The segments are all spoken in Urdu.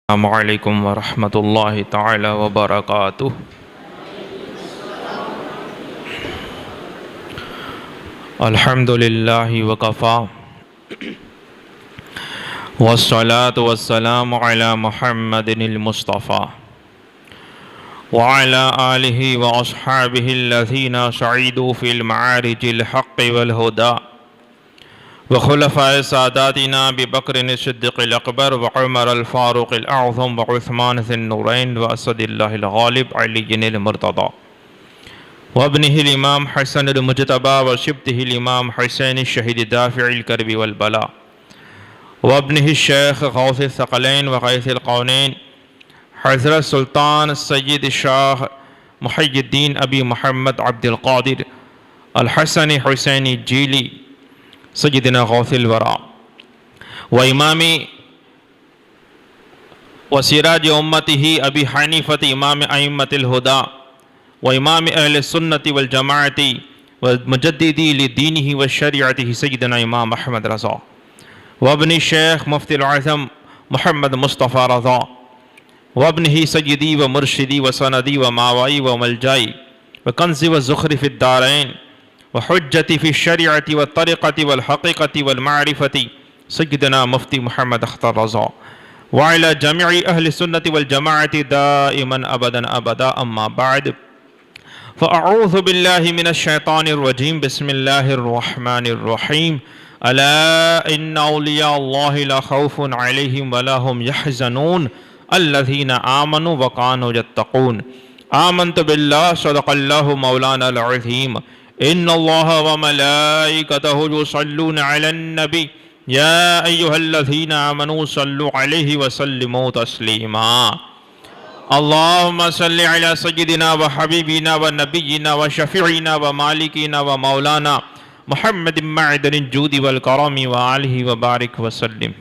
السلام علیکم ورحمۃ اللہ تعالی وبرکاتہ۔ الحمد للہ وکفی والصلاة والسلام علی محمد المصطفی وعلی آلہ واصحابہ الذین سعیدوا فی المعارج الحق والہدی وخلفاء ساداتنا ببکر الصدیق الاکبر وعمر الفاروق الاعظم وعثمان ذی النورین واسد اللہ الغالب علی المرتضی وابنہ الامام حسن المجتبی وشبتہ الامام حسین الشہید دافع الکرب والبلاء وابنہ الشیخ غوث الثقلین وغیث القونین حضرت سلطان سید شاہ محی الدین ابی محمد عبد القادر الحسن حسینی جیلی سیدنا غوث الورا و امام و سراج امتہ ابی حنیفۃ امام ائمۃ الہدی و امام اہل سنت والجماعت و مجددی لدینہ و شریعتہ سیدنا امام احمد رضا و ابن شیخ مفتی العظم محمد مصطفی رضا و ابنہ سیدی و مرشدی و سندی و ماوائی و ملجائی و کنز و ذخر فی الدارین وحجتی فی الشریعت والطریقت والحقیقت والمعرفت سیدنا مفتی محمد اختر رضا وعلی جميع اہل السنت والجماعت دائما ابدا اما بعد فاعوذ باللہ من الشیطان الرجیم بسم اللہ الرحمن الرحیم الا ان اولیاء اللہ لا خوف علیہم ولا هم يحزنون الذین آمنوا وکانوا یتقون آمنت باللہ صدق اللہ مولانا العظیم ان اللہ وملائکتہ یصلون علی النبی یا ایہا الذین آمنوا صلوا علیہ وسلموا تسلیما اللہم صل علی سیدنا وحبیبنا ونبینا وشفیعنا ومالکنا ومولانا محمد معدن الجود والکرم وآلہ وبارک وسلم۔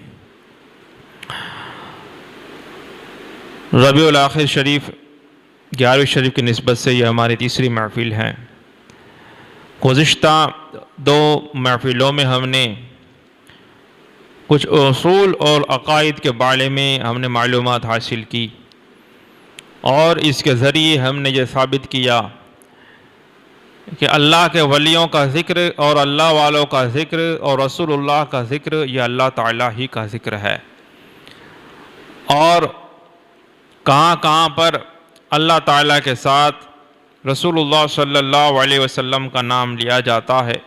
ربیع الاخر شریف 11ویں شریف کی نسبت سے یہ ہماری تیسری محفل ہے۔ گزشتہ 2 محفلوں میں ہم نے کچھ اصول اور عقائد کے بارے میں ہم نے معلومات حاصل کی اور اس کے ذریعے ہم نے یہ ثابت کیا کہ اللہ کے ولیوں کا ذکر اور اللہ والوں کا ذکر اور رسول اللہ کا ذکر یہ اللہ تعالیٰ ہی کا ذکر ہے، اور کہاں کہاں پر اللہ تعالیٰ کے ساتھ رسول اللہ صلی اللہ علیہ وسلم کا نام لیا جاتا ہے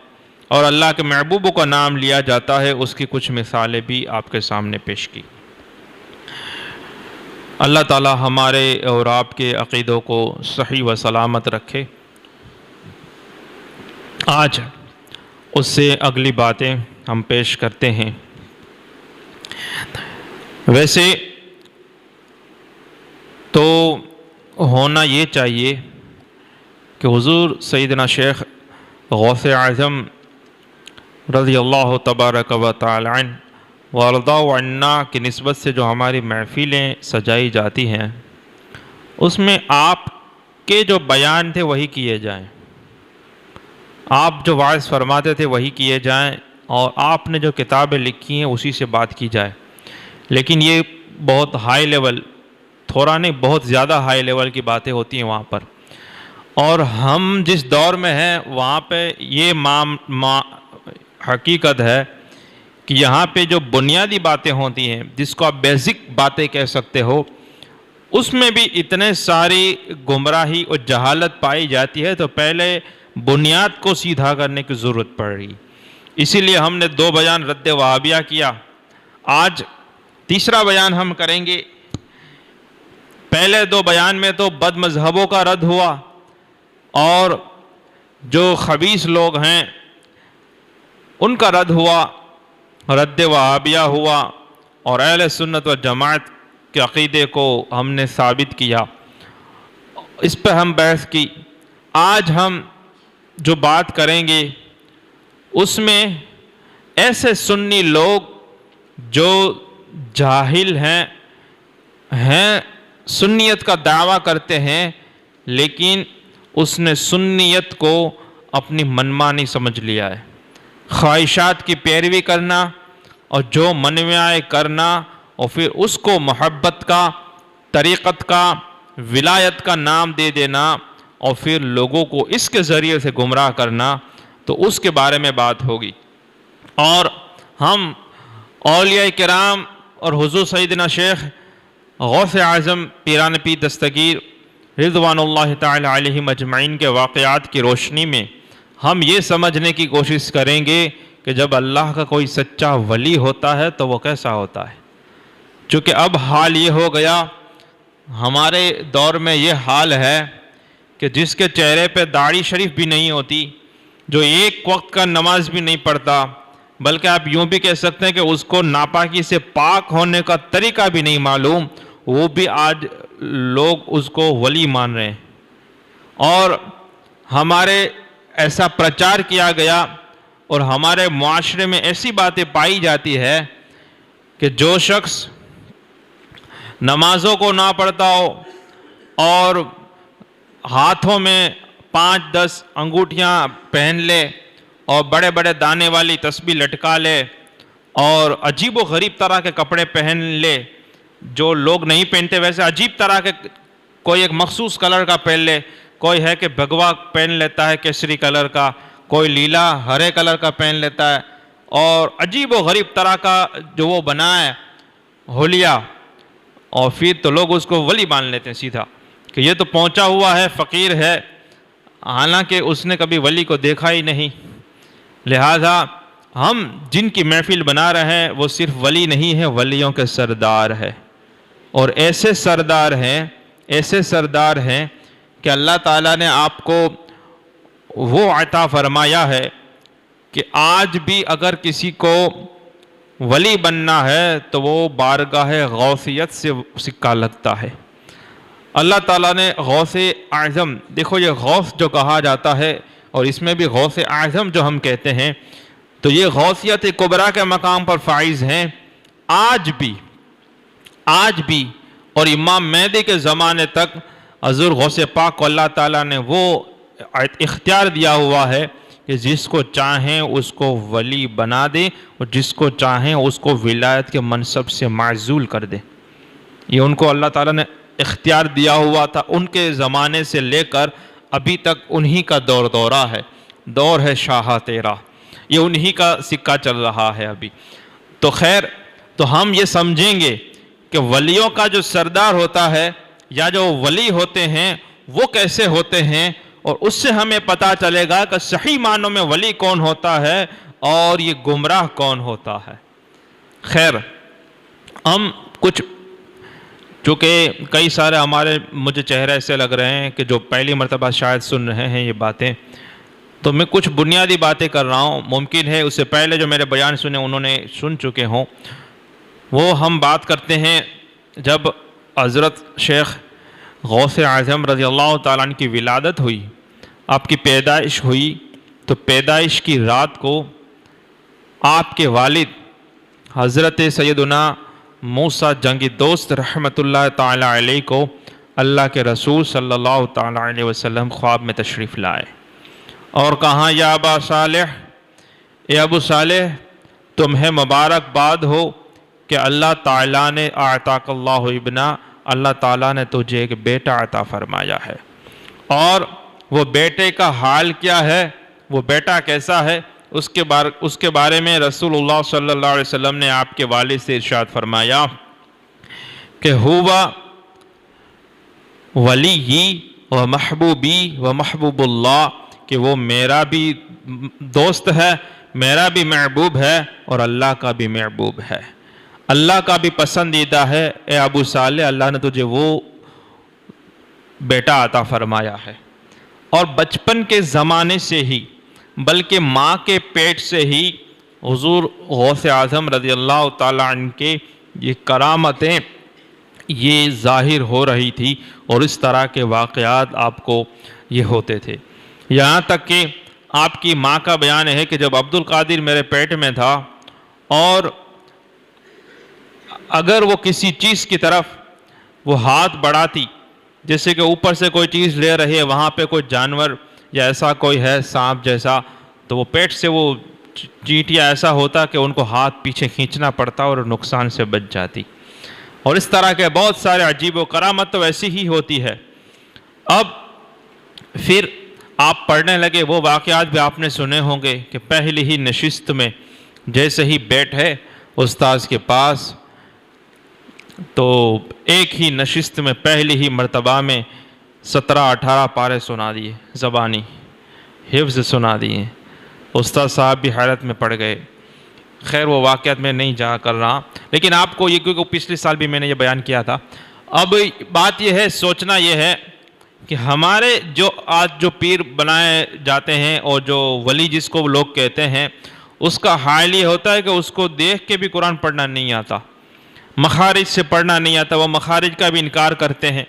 اور اللہ کے محبوب کا نام لیا جاتا ہے، اس کی کچھ مثالیں بھی آپ کے سامنے پیش کی۔ اللہ تعالیٰ ہمارے اور آپ کے عقیدوں کو صحیح و سلامت رکھے۔ آج اس سے اگلی باتیں ہم پیش کرتے ہیں۔ ویسے تو ہونا یہ چاہیے کہ حضور سیدنا شیخ غوث اعظم رضی اللہ تبارک و تعالی عنہ وارضا عنا کی نسبت سے جو ہماری محفلیں سجائی جاتی ہیں اس میں آپ کے جو بیان تھے وہی کیے جائیں، آپ جو واعظ فرماتے تھے وہی کیے جائیں، اور آپ نے جو کتابیں لکھی ہیں اسی سے بات کی جائے۔ لیکن یہ بہت ہائی لیول، تھوڑا نہیں بہت زیادہ ہائی لیول کی باتیں ہوتی ہیں وہاں پر، اور ہم جس دور میں ہیں وہاں پہ یہ حقیقت ہے کہ یہاں پہ جو بنیادی باتیں ہوتی ہیں جس کو آپ بیسک باتیں کہہ سکتے ہو، اس میں بھی اتنے ساری گمراہی اور جہالت پائی جاتی ہے، تو پہلے بنیاد کو سیدھا کرنے کی ضرورت پڑ رہی۔ اسی لیے ہم نے 2 بیان رد وہابیہ کیا، آج تیسرا بیان ہم کریں گے۔ پہلے 2 بیان میں تو بد مذہبوں کا رد ہوا اور جو خبیث لوگ ہیں ان کا رد ہوا، رد وہابیہ ہوا، اور اہل سنت و جماعت کے عقیدے کو ہم نے ثابت کیا، اس پہ ہم بحث کی۔ آج ہم جو بات کریں گے اس میں ایسے سنی لوگ جو جاہل ہیں سنیت کا دعویٰ کرتے ہیں، لیکن اس نے سنیت کو اپنی منمانی سمجھ لیا ہے، خواہشات کی پیروی کرنا اور جو من میں آئے کرنا اور پھر اس کو محبت کا، طریقت کا، ولایت کا نام دے دینا اور پھر لوگوں کو اس کے ذریعے سے گمراہ کرنا، تو اس کے بارے میں بات ہوگی۔ اور ہم اولیاء کرام اور حضور سیدنا شیخ غوث اعظم پیران پیر دستگیر رضوان اللہ تعالی علیہ مجمعین کے واقعات کی روشنی میں ہم یہ سمجھنے کی کوشش کریں گے کہ جب اللہ کا کوئی سچا ولی ہوتا ہے تو وہ کیسا ہوتا ہے۔ چونکہ اب حال یہ ہو گیا، ہمارے دور میں یہ حال ہے کہ جس کے چہرے پہ داڑھی شریف بھی نہیں ہوتی، جو ایک وقت کا نماز بھی نہیں پڑھتا، بلکہ آپ یوں بھی کہہ سکتے ہیں کہ اس کو ناپاکی سے پاک ہونے کا طریقہ بھی نہیں معلوم، وہ بھی آج لوگ اس کو ولی مان رہے ہیں۔ اور ہمارے ایسا پرچار کیا گیا اور ہمارے معاشرے میں ایسی باتیں پائی جاتی ہے کہ جو شخص نمازوں کو نہ پڑھتا ہو اور ہاتھوں میں 5-10 انگوٹھیاں پہن لے اور بڑے بڑے دانے والی تسبیح لٹکا لے اور عجیب و غریب طرح کے کپڑے پہن لے جو لوگ نہیں پہنتے، ویسے عجیب طرح کے کوئی ایک مخصوص کلر کا پہن لے، کوئی ہے کہ بھگوا پہن لیتا ہے کیسری کلر کا، کوئی لیلا ہرے کلر کا پہن لیتا ہے، اور عجیب و غریب طرح کا جو وہ بنا ہے حلیہ، اور پھر تو لوگ اس کو ولی مان لیتے ہیں سیدھا کہ یہ تو پہنچا ہوا ہے، فقیر ہے، حالانکہ اس نے کبھی ولی کو دیکھا ہی نہیں۔ لہذا ہم جن کی محفل بنا رہے ہیں وہ صرف ولی نہیں ہے، ولیوں کے سردار ہے، اور ایسے سردار ہیں کہ اللہ تعالیٰ نے آپ کو وہ عطا فرمایا ہے کہ آج بھی اگر کسی کو ولی بننا ہے تو وہ بارگاہ غوثیت سے سکہ لگتا ہے۔ اللہ تعالیٰ نے غوث اعظم، دیکھو یہ غوث جو کہا جاتا ہے اور اس میں بھی غوث اعظم جو ہم کہتے ہیں، تو یہ غوثیت کبریٰ کے مقام پر فائز ہیں آج بھی، اور امام مہدی کے زمانے تک حضور غوث پاک کو اللہ تعالیٰ نے وہ اختیار دیا ہوا ہے کہ جس کو چاہیں اس کو ولی بنا دے اور جس کو چاہیں اس کو ولایت کے منصب سے معزول کر دے۔ یہ ان کو اللہ تعالیٰ نے اختیار دیا ہوا تھا، ان کے زمانے سے لے کر ابھی تک انہی کا دورہ ہے، دور ہے شاہ تیرا، یہ انہی کا سکہ چل رہا ہے ابھی۔ تو خیر، تو ہم یہ سمجھیں گے کہ ولیوں کا جو سردار ہوتا ہے یا جو ولی ہوتے ہیں وہ کیسے ہوتے ہیں، اور اس سے ہمیں پتہ چلے گا کہ صحیح معنوں میں ولی کون ہوتا ہے اور یہ گمراہ کون ہوتا ہے۔ خیر، ہم کچھ، چونکہ کئی سارے مجھے چہرے ایسے لگ رہے ہیں کہ جو پہلی مرتبہ شاید سن رہے ہیں یہ باتیں، تو میں کچھ بنیادی باتیں کر رہا ہوں، ممکن ہے اس سے پہلے جو میرے بیان سنے انہوں نے سن چکے ہوں۔ وہ ہم بات کرتے ہیں جب حضرت شیخ غوث اعظم رضی اللہ تعالیٰ عنہ کی ولادت ہوئی، آپ کی پیدائش ہوئی، تو پیدائش کی رات کو آپ کے والد حضرت سیدنا موسیٰ جنگی دوست رحمۃ اللہ تعالیٰ علیہ کو اللہ کے رسول صلی اللہ تعالیٰ علیہ وسلم خواب میں تشریف لائے اور کہا، یا ابا صالح، اے ابو صالح، تمہیں مبارکباد ہو کہ اللہ تعالیٰ نے اعطاک اللہ ابنا، اللہ تعالیٰ نے تجھے ایک بیٹا عطا فرمایا ہے، اور وہ بیٹے کا حال کیا ہے، وہ بیٹا کیسا ہے، اس کے بارے میں رسول اللہ صلی اللہ علیہ وسلم نے آپ کے والد سے ارشاد فرمایا کہ ہوا ولی و محبوبی و محبوب اللہ، کہ وہ میرا بھی دوست ہے، میرا بھی محبوب ہے اور اللہ کا بھی محبوب ہے، اللہ کا بھی پسندیدہ ہے۔ اے ابو صالح، اللہ نے تجھے وہ بیٹا عطا فرمایا ہے، اور بچپن کے زمانے سے ہی، بلکہ ماں کے پیٹ سے ہی حضور غوث اعظم رضی اللہ تعالیٰ عنہ کے یہ کرامتیں یہ ظاہر ہو رہی تھی، اور اس طرح کے واقعات آپ کو یہ ہوتے تھے۔ یہاں تک کہ آپ کی ماں کا بیان ہے کہ جب عبد القادر میرے پیٹ میں تھا، اور اگر وہ کسی چیز کی طرف وہ ہاتھ بڑھاتی، جیسے کہ اوپر سے کوئی چیز لے رہی ہے، وہاں پہ کوئی جانور یا ایسا کوئی ہے سانپ جیسا، تو وہ پیٹ سے وہ چیٹیا ایسا ہوتا کہ ان کو ہاتھ پیچھے کھینچنا پڑتا اور نقصان سے بچ جاتی۔ اور اس طرح کے بہت سارے عجیب و کرامت تو ایسی ہی ہوتی ہے۔ اب پھر آپ پڑھنے لگے، وہ واقعات بھی آپ نے سنے ہوں گے کہ پہلی ہی نشست میں جیسے ہی بیٹھے استاذ کے پاس، تو ایک ہی نشست میں پہلی ہی مرتبہ میں 17-18 پارے سنا دیے، زبانی حفظ سنا دیے۔ استاد صاحب بھی حیرت میں پڑ گئے۔ خیر وہ واقعات میں نہیں جا کر رہا، لیکن آپ کو یہ، کیونکہ پچھلے سال بھی میں نے یہ بیان کیا تھا۔ اب بات یہ ہے، سوچنا یہ ہے کہ ہمارے جو آج جو پیر بنائے جاتے ہیں اور جو ولی جس کو لوگ کہتے ہیں، اس کا حال یہ ہوتا ہے کہ اس کو دیکھ کے بھی قرآن پڑھنا نہیں آتا، مخارج سے پڑھنا نہیں آتا، وہ مخارج کا بھی انکار کرتے ہیں،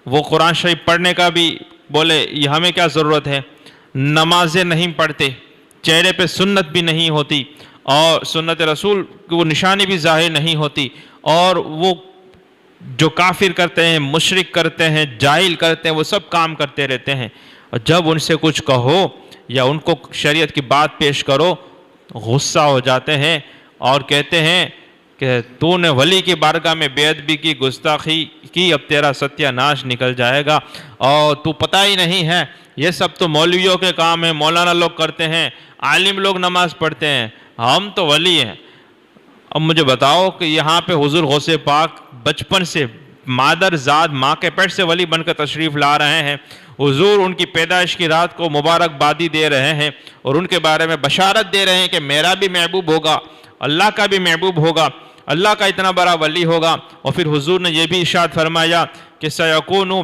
وہ قرآن شریف پڑھنے کا بھی بولے یہ ہمیں کیا ضرورت ہے، نمازیں نہیں پڑھتے، چہرے پہ سنت بھی نہیں ہوتی اور سنت رسول کی وہ نشانی بھی ظاہر نہیں ہوتی، اور وہ جو کافر کرتے ہیں، مشرک کرتے ہیں، جاہل کرتے ہیں، وہ سب کام کرتے رہتے ہیں۔ اور جب ان سے کچھ کہو یا ان کو شریعت کی بات پیش کرو، غصہ ہو جاتے ہیں اور کہتے ہیں کہ تو نے ولی کی بارگاہ میں بے ادبی کی، گستاخی کی، اب تیرا ستیہ ناش نکل جائے گا، اور تو پتہ ہی نہیں ہے یہ سب تو مولویوں کے کام ہیں، مولانا لوگ کرتے ہیں، عالم لوگ نماز پڑھتے ہیں، ہم تو ولی ہیں۔ اب مجھے بتاؤ کہ یہاں پہ حضور غوث پاک بچپن سے مادر ذات ماں کے پیٹ سے ولی بن کر تشریف لا رہے ہیں، حضور ان کی پیدائش کی رات کو مبارکبادی دے رہے ہیں اور ان کے بارے میں بشارت دے رہے ہیں کہ میرا بھی محبوب ہوگا، اللہ کا بھی محبوب ہوگا، اللہ کا اتنا بڑا ولی ہوگا۔ اور پھر حضور نے یہ بھی ارشاد فرمایا کہ سَيَكُونُ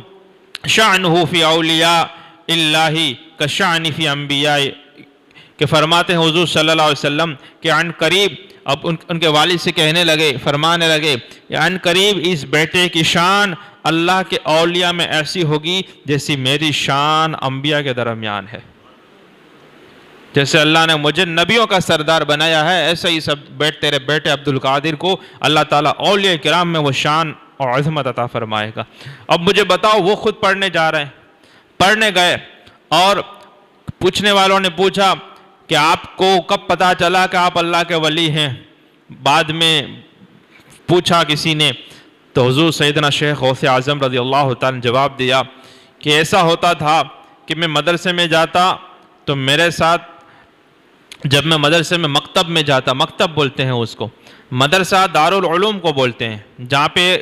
شَأْنُهُ فِي أَوْلِيَاءِ اللَّهِ كَشَأْنِ فِي أَنْبِيَاءِ، کہ فرماتے ہیں حضور صلی اللہ علیہ وسلم کہ عن قریب، اب ان کے والد سے کہنے لگے، فرمانے لگے کہ عن قریب اس بیٹے کی شان اللہ کے اولیاء میں ایسی ہوگی جیسی میری شان انبیاء کے درمیان ہے۔ جیسے اللہ نے مجھے نبیوں کا سردار بنایا ہے، ایسا ہی سب تیرے بیٹے عبد القادر کو اللہ تعالیٰ اولیاء کرام میں وہ شان اور عظمت عطا فرمائے گا۔ اب مجھے بتاؤ، وہ خود پڑھنے جا رہے ہیں، پڑھنے گئے اور پوچھنے والوں نے پوچھا کہ آپ کو کب پتا چلا کہ آپ اللہ کے ولی ہیں؟ بعد میں پوچھا کسی نے تو حضور سیدنا شیخ غوث اعظم رضی اللہ تعالیٰ نے جواب دیا کہ ایسا ہوتا تھا کہ میں مدرسے میں جاتا تو میرے ساتھ، جب میں مدرسے میں مکتب میں جاتا، مکتب بولتے ہیں اس کو، مدرسہ دارالعلوم کو بولتے ہیں، جہاں پہ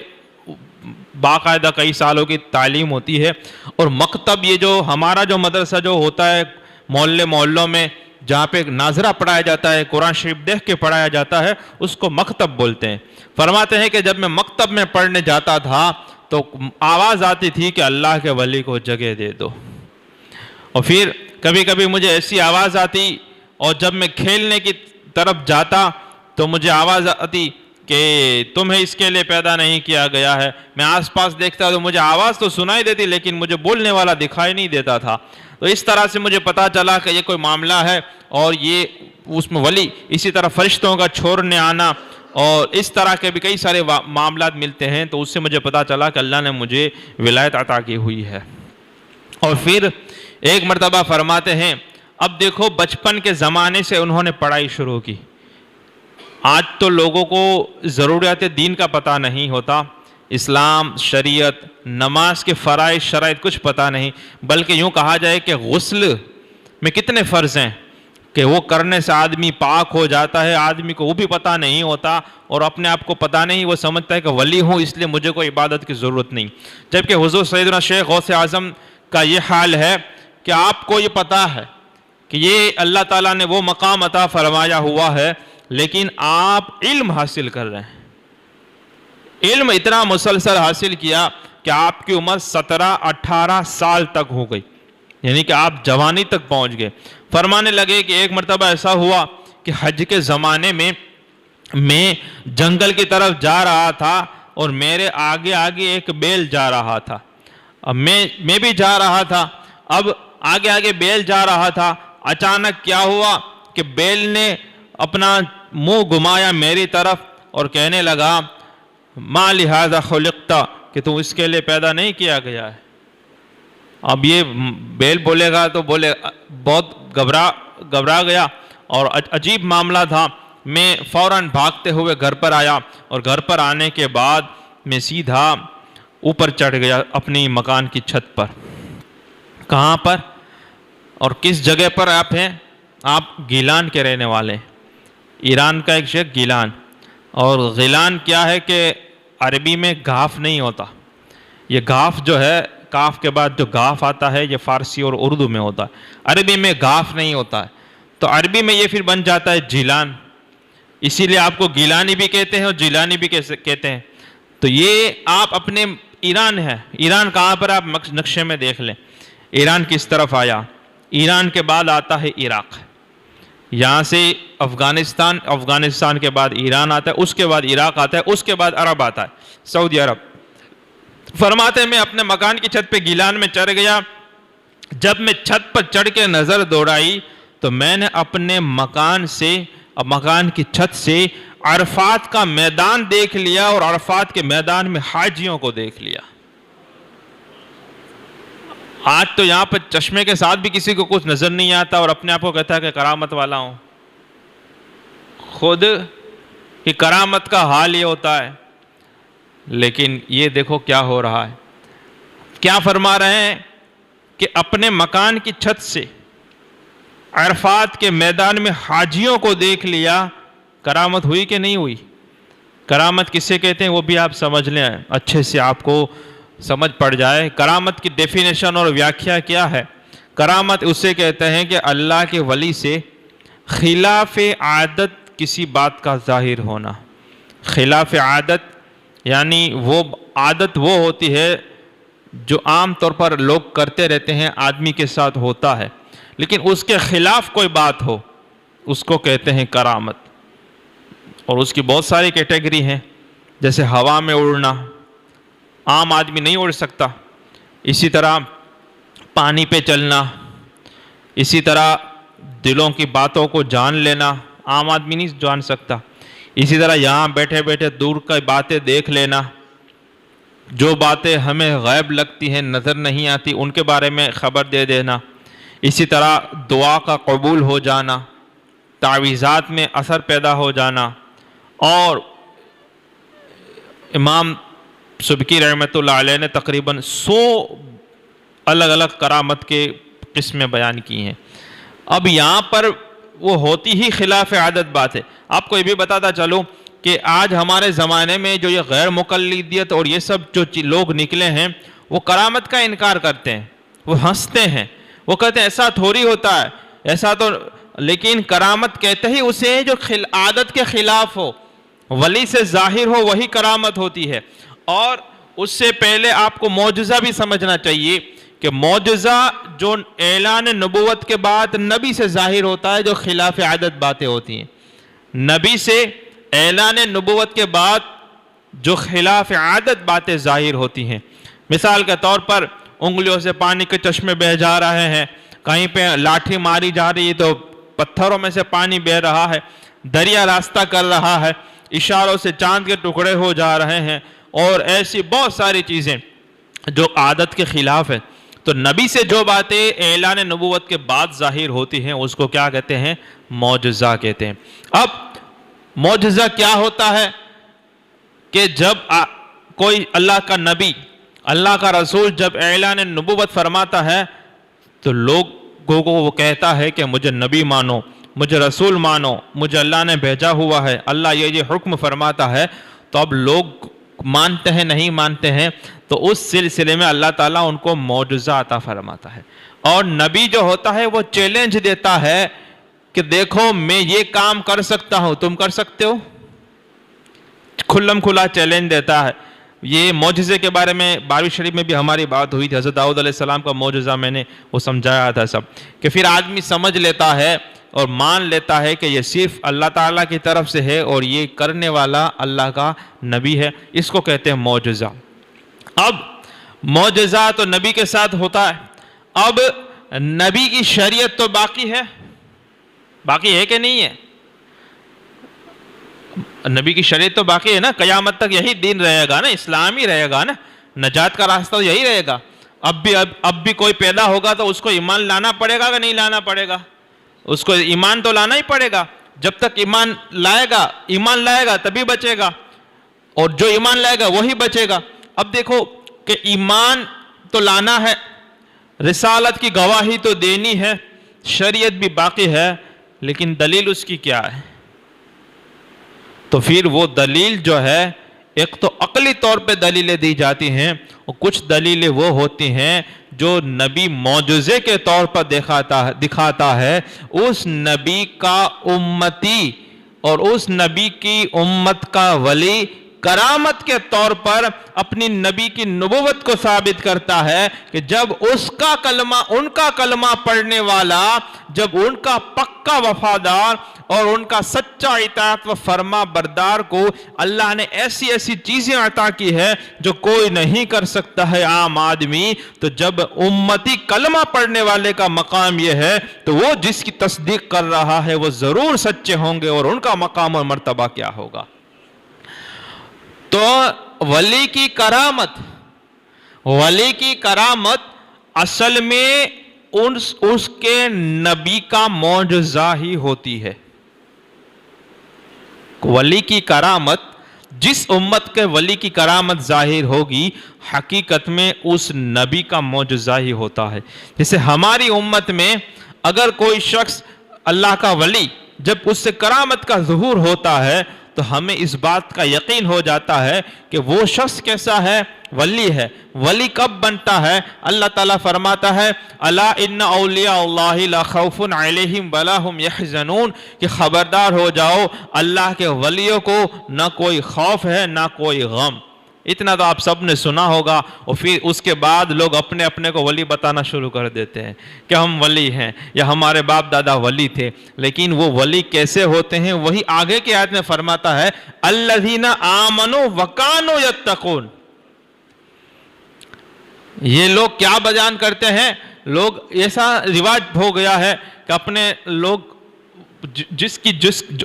باقاعدہ کئی سالوں کی تعلیم ہوتی ہے، اور مکتب یہ جو ہمارا جو مدرسہ جو ہوتا ہے محلوں میں جہاں پہ ناظرہ پڑھایا جاتا ہے، قرآن شریف دیکھ کے پڑھایا جاتا ہے، اس کو مکتب بولتے ہیں۔ فرماتے ہیں کہ جب میں مکتب میں پڑھنے جاتا تھا تو آواز آتی تھی کہ اللہ کے ولی کو جگہ دے دو، اور پھر کبھی کبھی مجھے ایسی آواز آتی، اور جب میں کھیلنے کی طرف جاتا تو مجھے آواز آتی کہ تمہیں اس کے لیے پیدا نہیں کیا گیا ہے۔ میں آس پاس دیکھتا تو مجھے آواز تو سنائی دیتی لیکن مجھے بولنے والا دکھائی نہیں دیتا تھا۔ تو اس طرح سے مجھے پتا چلا کہ یہ کوئی معاملہ ہے، اور یہ اس میں ولی، اسی طرح فرشتوں کا چھوڑنے آنا اور اس طرح کے بھی کئی سارے معاملات ملتے ہیں، تو اس سے مجھے پتا چلا کہ اللہ نے مجھے ولایت عطا کی ہوئی ہے۔ اور پھر ایک مرتبہ فرماتے ہیں، اب دیکھو بچپن کے زمانے سے انہوں نے پڑھائی شروع کی۔ آج تو لوگوں کو ضروریات دین کا پتہ نہیں ہوتا، اسلام، شریعت، نماز کے فرائض شرائط کچھ پتہ نہیں، بلکہ یوں کہا جائے کہ غسل میں کتنے فرض ہیں کہ وہ کرنے سے آدمی پاک ہو جاتا ہے، آدمی کو وہ بھی پتہ نہیں ہوتا، اور اپنے آپ کو پتہ نہیں، وہ سمجھتا ہے کہ ولی ہوں اس لیے مجھے کوئی عبادت کی ضرورت نہیں۔ جبکہ حضور سیدنا شیخ غوث اعظم کا یہ حال ہے کہ آپ کو یہ پتہ ہے کہ یہ اللہ تعالیٰ نے وہ مقام عطا فرمایا ہوا ہے، لیکن آپ علم حاصل کر رہے ہیں، علم اتنا مسلسل حاصل کیا کہ آپ کی عمر 17-18 سال تک ہو گئی، یعنی کہ آپ جوانی تک پہنچ گئے۔ فرمانے لگے کہ ایک مرتبہ ایسا ہوا کہ حج کے زمانے میں جنگل کی طرف جا رہا تھا اور میرے آگے آگے ایک بیل جا رہا تھا، اب میں بھی جا رہا تھا، اب آگے آگے بیل جا رہا تھا، اچانک کیا ہوا کہ بیل نے اپنا منہ گھمایا میری طرف اور کہنے لگا ما لہذا خلقت، کہ تو اس کے لیے پیدا نہیں کیا گیا ہے۔ اب یہ بیل بولے گا تو بولے، بہت گھبرا گیا اور عجیب معاملہ تھا۔ میں فوراً بھاگتے ہوئے گھر پر آیا، اور گھر پر آنے کے بعد میں سیدھا اوپر چڑھ گیا اپنی مکان کی چھت پر. کہاں پر اور کس جگہ پر آپ ہیں؟ آپ گیلان کے رہنے والے ہیں. ایران کا ایک شہر گیلان. اور غیلان کیا ہے کہ عربی میں گاف نہیں ہوتا. یہ گاف جو ہے، کاف کے بعد جو گاف آتا ہے، یہ فارسی اور اردو میں ہوتا ہے. عربی میں گاف نہیں ہوتا ہے، تو عربی میں یہ پھر بن جاتا ہے جیلان. اسی لیے آپ کو گیلانی بھی کہتے ہیں اور جیلانی بھی کہتے ہیں. تو یہ آپ اپنے ایران ہے. ایران کہاں پر آپ نقشے میں دیکھ لیں. ایران کس طرف آیا؟ ایران کے بعد آتا ہے عراق. یہاں سے افغانستان، افغانستان کے بعد ایران آتا ہے، اس کے بعد عراق آتا ہے، اس کے بعد عرب آتا ہے، سعودی عرب. فرماتے ہیں میں اپنے مکان کی چھت پہ گیلان میں چڑھ گیا. جب میں چھت پر چڑھ کے نظر دوڑائی تو میں نے اپنے مکان کی چھت سے عرفات کا میدان دیکھ لیا اور عرفات کے میدان میں حاجیوں کو دیکھ لیا. آج تو یہاں پر چشمے کے ساتھ بھی کسی کو کچھ نظر نہیں آتا اور اپنے آپ کو کہتا ہے کہ کرامت والا ہوں. خود کہ کرامت کا حال یہ ہوتا ہے. لیکن یہ دیکھو کیا ہو رہا ہے. کیا فرما رہے ہیں کہ اپنے مکان کی چھت سے عرفات کے میدان میں حاجیوں کو دیکھ لیا. کرامت ہوئی کہ نہیں ہوئی؟ کرامت کسے کہتے ہیں وہ بھی آپ سمجھ لیں، اچھے سے آپ کو سمجھ پڑ جائے. کرامت کی ڈیفینیشن اور ویاکھیا کیا ہے؟ کرامت اسے کہتے ہیں کہ اللہ کے ولی سے خلاف عادت کسی بات کا ظاہر ہونا. خلاف عادت یعنی وہ عادت وہ ہوتی ہے جو عام طور پر لوگ کرتے رہتے ہیں، آدمی کے ساتھ ہوتا ہے، لیکن اس کے خلاف کوئی بات ہو، اس کو کہتے ہیں کرامت. اور اس کی بہت ساری کیٹیگری ہیں، جیسے ہوا میں اڑنا، عام آدمی نہیں اڑ سکتا. اسی طرح پانی پہ چلنا، اسی طرح دلوں کی باتوں کو جان لینا، عام آدمی نہیں جان سکتا. اسی طرح یہاں بیٹھے بیٹھے دور کی باتیں دیکھ لینا، جو باتیں ہمیں غیب لگتی ہیں، نظر نہیں آتی، ان کے بارے میں خبر دے دینا. اسی طرح دعا کا قبول ہو جانا، تعویذات میں اثر پیدا ہو جانا. اور امام سبکی رحمۃ اللہ علیہ نے تقریباً 100 الگ الگ کرامت کے قسمیں بیان کی ہیں. اب یہاں پر وہ ہوتی ہی خلاف عادت بات ہے. آپ کو یہ بھی بتاتا چلوں کہ آج ہمارے زمانے میں جو یہ غیر مقلدیت اور یہ سب جو لوگ نکلے ہیں، وہ کرامت کا انکار کرتے ہیں، وہ ہنستے ہیں، وہ کہتے ہیں ایسا تھوڑی ہوتا ہے، ایسا تو. لیکن کرامت کہتے ہی اسے جو عادت کے خلاف ہو، ولی سے ظاہر ہو، وہی کرامت ہوتی ہے. اور اس سے پہلے آپ کو معجزہ بھی سمجھنا چاہیے کہ معجزہ جو اعلان نبوت کے بعد نبی سے ظاہر ہوتا ہے، جو خلاف عادت باتیں ہوتی ہیں. نبی سے اعلان نبوت کے بعد جو خلاف عادت باتیں ظاہر ہوتی ہیں. مثال کے طور پر انگلیوں سے پانی کے چشمے بہہ جا رہے ہیں، کہیں پہ لاٹھی ماری جا رہی ہے تو پتھروں میں سے پانی بہہ رہا ہے، دریا راستہ کر رہا ہے، اشاروں سے چاند کے ٹکڑے ہو جا رہے ہیں، اور ایسی بہت ساری چیزیں جو عادت کے خلاف ہے. تو نبی سے جو باتیں اعلان نبوت کے بعد ظاہر ہوتی ہیں اس کو کیا کہتے ہیں؟ معجزہ کہتے ہیں. اب معجزہ کیا ہوتا ہے کہ جب کوئی اللہ کا نبی، اللہ کا رسول جب اعلان نبوت فرماتا ہے تو لوگوں کو وہ کہتا ہے کہ مجھے نبی مانو، مجھے رسول مانو، مجھے اللہ نے بھیجا ہوا ہے، اللہ یہ حکم فرماتا ہے. تو اب لوگ مانتے ہیں نہیں مانتے ہیں، تو اس سلسلے میں اللہ تعالیٰ ان کو معجزہ عطا فرماتا ہے. اور نبی جو ہوتا ہے وہ چیلنج دیتا ہے کہ دیکھو میں یہ کام کر سکتا ہوں، تم کر سکتے ہو؟ کھلم کھلا چیلنج دیتا ہے. یہ معجزے کے بارے میں 12ویں شریف میں بھی ہماری بات ہوئی تھی. حضرت داؤد علیہ السلام کا معجزہ میں نے وہ سمجھایا تھا سب، کہ پھر آدمی سمجھ لیتا ہے اور مان لیتا ہے کہ یہ صرف اللہ تعالیٰ کی طرف سے ہے اور یہ کرنے والا اللہ کا نبی ہے. اس کو کہتے ہیں معجزہ. اب معجزہ تو نبی کے ساتھ ہوتا ہے. اب نبی کی شریعت تو باقی ہے، باقی ہے کہ نہیں ہے؟ نبی کی شریعت تو باقی ہے نا. قیامت تک یہی دین رہے گا نا، اسلام ہی رہے گا نا، نجات کا راستہ تو یہی رہے گا. اب بھی کوئی پیدا ہوگا تو اس کو ایمان لانا پڑے گا کہ نہیں لانا پڑے گا؟ اس کو ایمان تو لانا ہی پڑے گا. جب تک ایمان لائے گا تبھی بچے گا. اور جو ایمان لائے گا وہی بچے گا۔ اب دیکھو کہ ایمان تو لانا ہے، رسالت کی گواہی تو دینی ہے، شریعت بھی باقی ہے، لیکن دلیل اس کی کیا ہے؟ تو پھر وہ دلیل جو ہے، ایک تو عقلی طور پہ دلیلیں دی جاتی ہیں، اور کچھ دلیلیں وہ ہوتی ہیں جو نبی معجزے کے طور پر دکھاتا ہے، اس نبی کا امتی اور اس نبی کی امت کا ولی کرامت کے طور پر اپنی نبی کی نبوت کو ثابت کرتا ہے کہ جب ان کا کلمہ پڑھنے والا، جب ان کا پکا وفادار اور ان کا سچا اطاعت و فرما بردار کو اللہ نے ایسی ایسی چیزیں عطا کی ہے جو کوئی نہیں کر سکتا ہے عام آدمی، تو جب امتی کلمہ پڑھنے والے کا مقام یہ ہے تو وہ جس کی تصدیق کر رہا ہے وہ ضرور سچے ہوں گے، اور ان کا مقام اور مرتبہ کیا ہوگا؟ تو ولی کی کرامت اصل میں اس کے نبی کا معجزہ ہی ہوتی ہے۔ ولی کی کرامت، جس امت کے ولی کی کرامت ظاہر ہوگی، حقیقت میں اس نبی کا معجزہ ہی ہوتا ہے۔ جیسے ہماری امت میں اگر کوئی شخص اللہ کا ولی، جب اس سے کرامت کا ظہور ہوتا ہے تو ہمیں اس بات کا یقین ہو جاتا ہے کہ وہ شخص کیسا ہے؟ ولی ہے۔ ولی کب بنتا ہے؟ اللہ تعالیٰ فرماتا ہے الا ان اولیاء اللہ لا خوف علیہم ولا هم یحزنون، کہ خبردار ہو جاؤ، اللہ کے ولیوں کو نہ کوئی خوف ہے نہ کوئی غم۔ اتنا تو آپ سب نے سنا ہوگا، اور پھر اس کے بعد لوگ اپنے اپنے کو ولی بتانا شروع کر دیتے ہیں کہ ہم ولی ہیں یا ہمارے باپ دادا ولی تھے، لیکن وہ ولی کیسے ہوتے ہیں؟ وہی آگے کی آیت میں فرماتا ہے الذین آمنوا وکانوا یتقون۔ یہ لوگ کیا بیان کرتے ہیں؟ لوگ ایسا رواج ہو گیا ہے کہ اپنے لوگ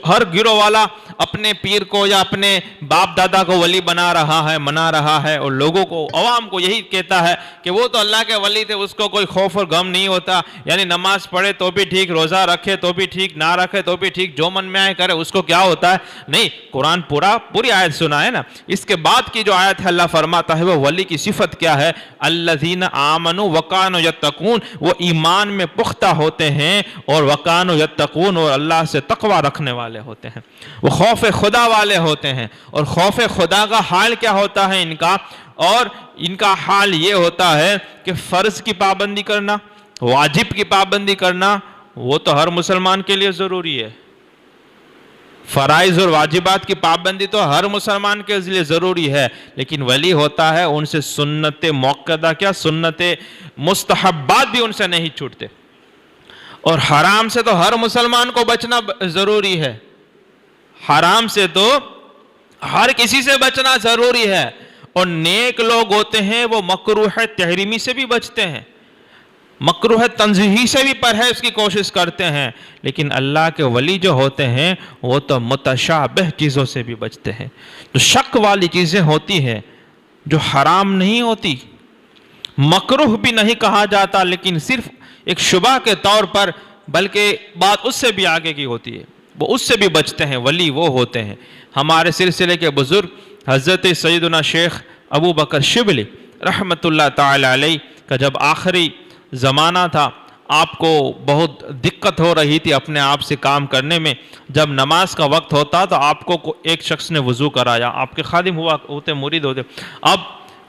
ہر گروہ والا اپنے پیر کو یا اپنے باپ دادا کو ولی منا رہا ہے، اور لوگوں کو، عوام کو یہی کہتا ہے کہ وہ تو اللہ کے ولی تھے، اس کو کوئی خوف اور غم نہیں ہوتا، یعنی نماز پڑھے تو بھی ٹھیک، روزہ رکھے تو بھی ٹھیک، نہ رکھے تو بھی ٹھیک، جو من میں آئے کرے، اس کو کیا ہوتا ہے؟ نہیں، قرآن پوری آیت سنا ہے نا۔ اس کے بعد کی جو آیت ہے اللہ فرماتا ہے وہ ولی کی صفت کیا ہے؟ الذین آمنوا وکانوا یتقون، وہ ایمان میں پختہ ہوتے ہیں، اور وکانوا یتقون، اور اللہ سے تقوی رکھنے والے ہوتے ہیں، وہ خوف خدا والے ہوتے ہیں۔ اور خوف خدا کا حال کیا ہوتا ہے ان کا؟ اور ان کا حال یہ ہوتا ہے کہ فرض کی پابندی کرنا، واجب کی پابندی کرنا، وہ تو ہر مسلمان کے لیے ضروری ہے۔ فرائض اور واجبات کی پابندی تو ہر مسلمان کے لیے ضروری ہے، لیکن ولی ہوتا ہے ان سے سنت موقدہ، کیا سنت مستحبات بھی ان سے نہیں چھوٹتے۔ اور حرام سے تو ہر مسلمان کو بچنا ضروری ہے، حرام سے تو ہر کسی سے بچنا ضروری ہے۔ اور نیک لوگ ہوتے ہیں وہ مکروہ تحریمی سے بھی بچتے ہیں، مکروہ تنزیہی سے بھی پرہیز کی کوشش کرتے ہیں، لیکن اللہ کے ولی جو ہوتے ہیں وہ تو متشابہ چیزوں سے بھی بچتے ہیں۔ تو شک والی چیزیں ہوتی ہیں جو حرام نہیں ہوتی، مکروہ بھی نہیں کہا جاتا، لیکن صرف ایک شبہ کے طور پر، بلکہ بات اس سے بھی آگے کی ہوتی ہے، وہ اس سے بھی بچتے ہیں، ولی وہ ہوتے ہیں۔ ہمارے سلسلے کے بزرگ حضرت سیدنا شیخ ابو بکر شبلی رحمت اللہ تعالی علیہ کا جب آخری زمانہ تھا، آپ کو بہت دقت ہو رہی تھی اپنے آپ سے کام کرنے میں، جب نماز کا وقت ہوتا تو آپ کو ایک شخص نے وضو کرایا، آپ کے خادم ہوتے، مرید ہوتے۔ اب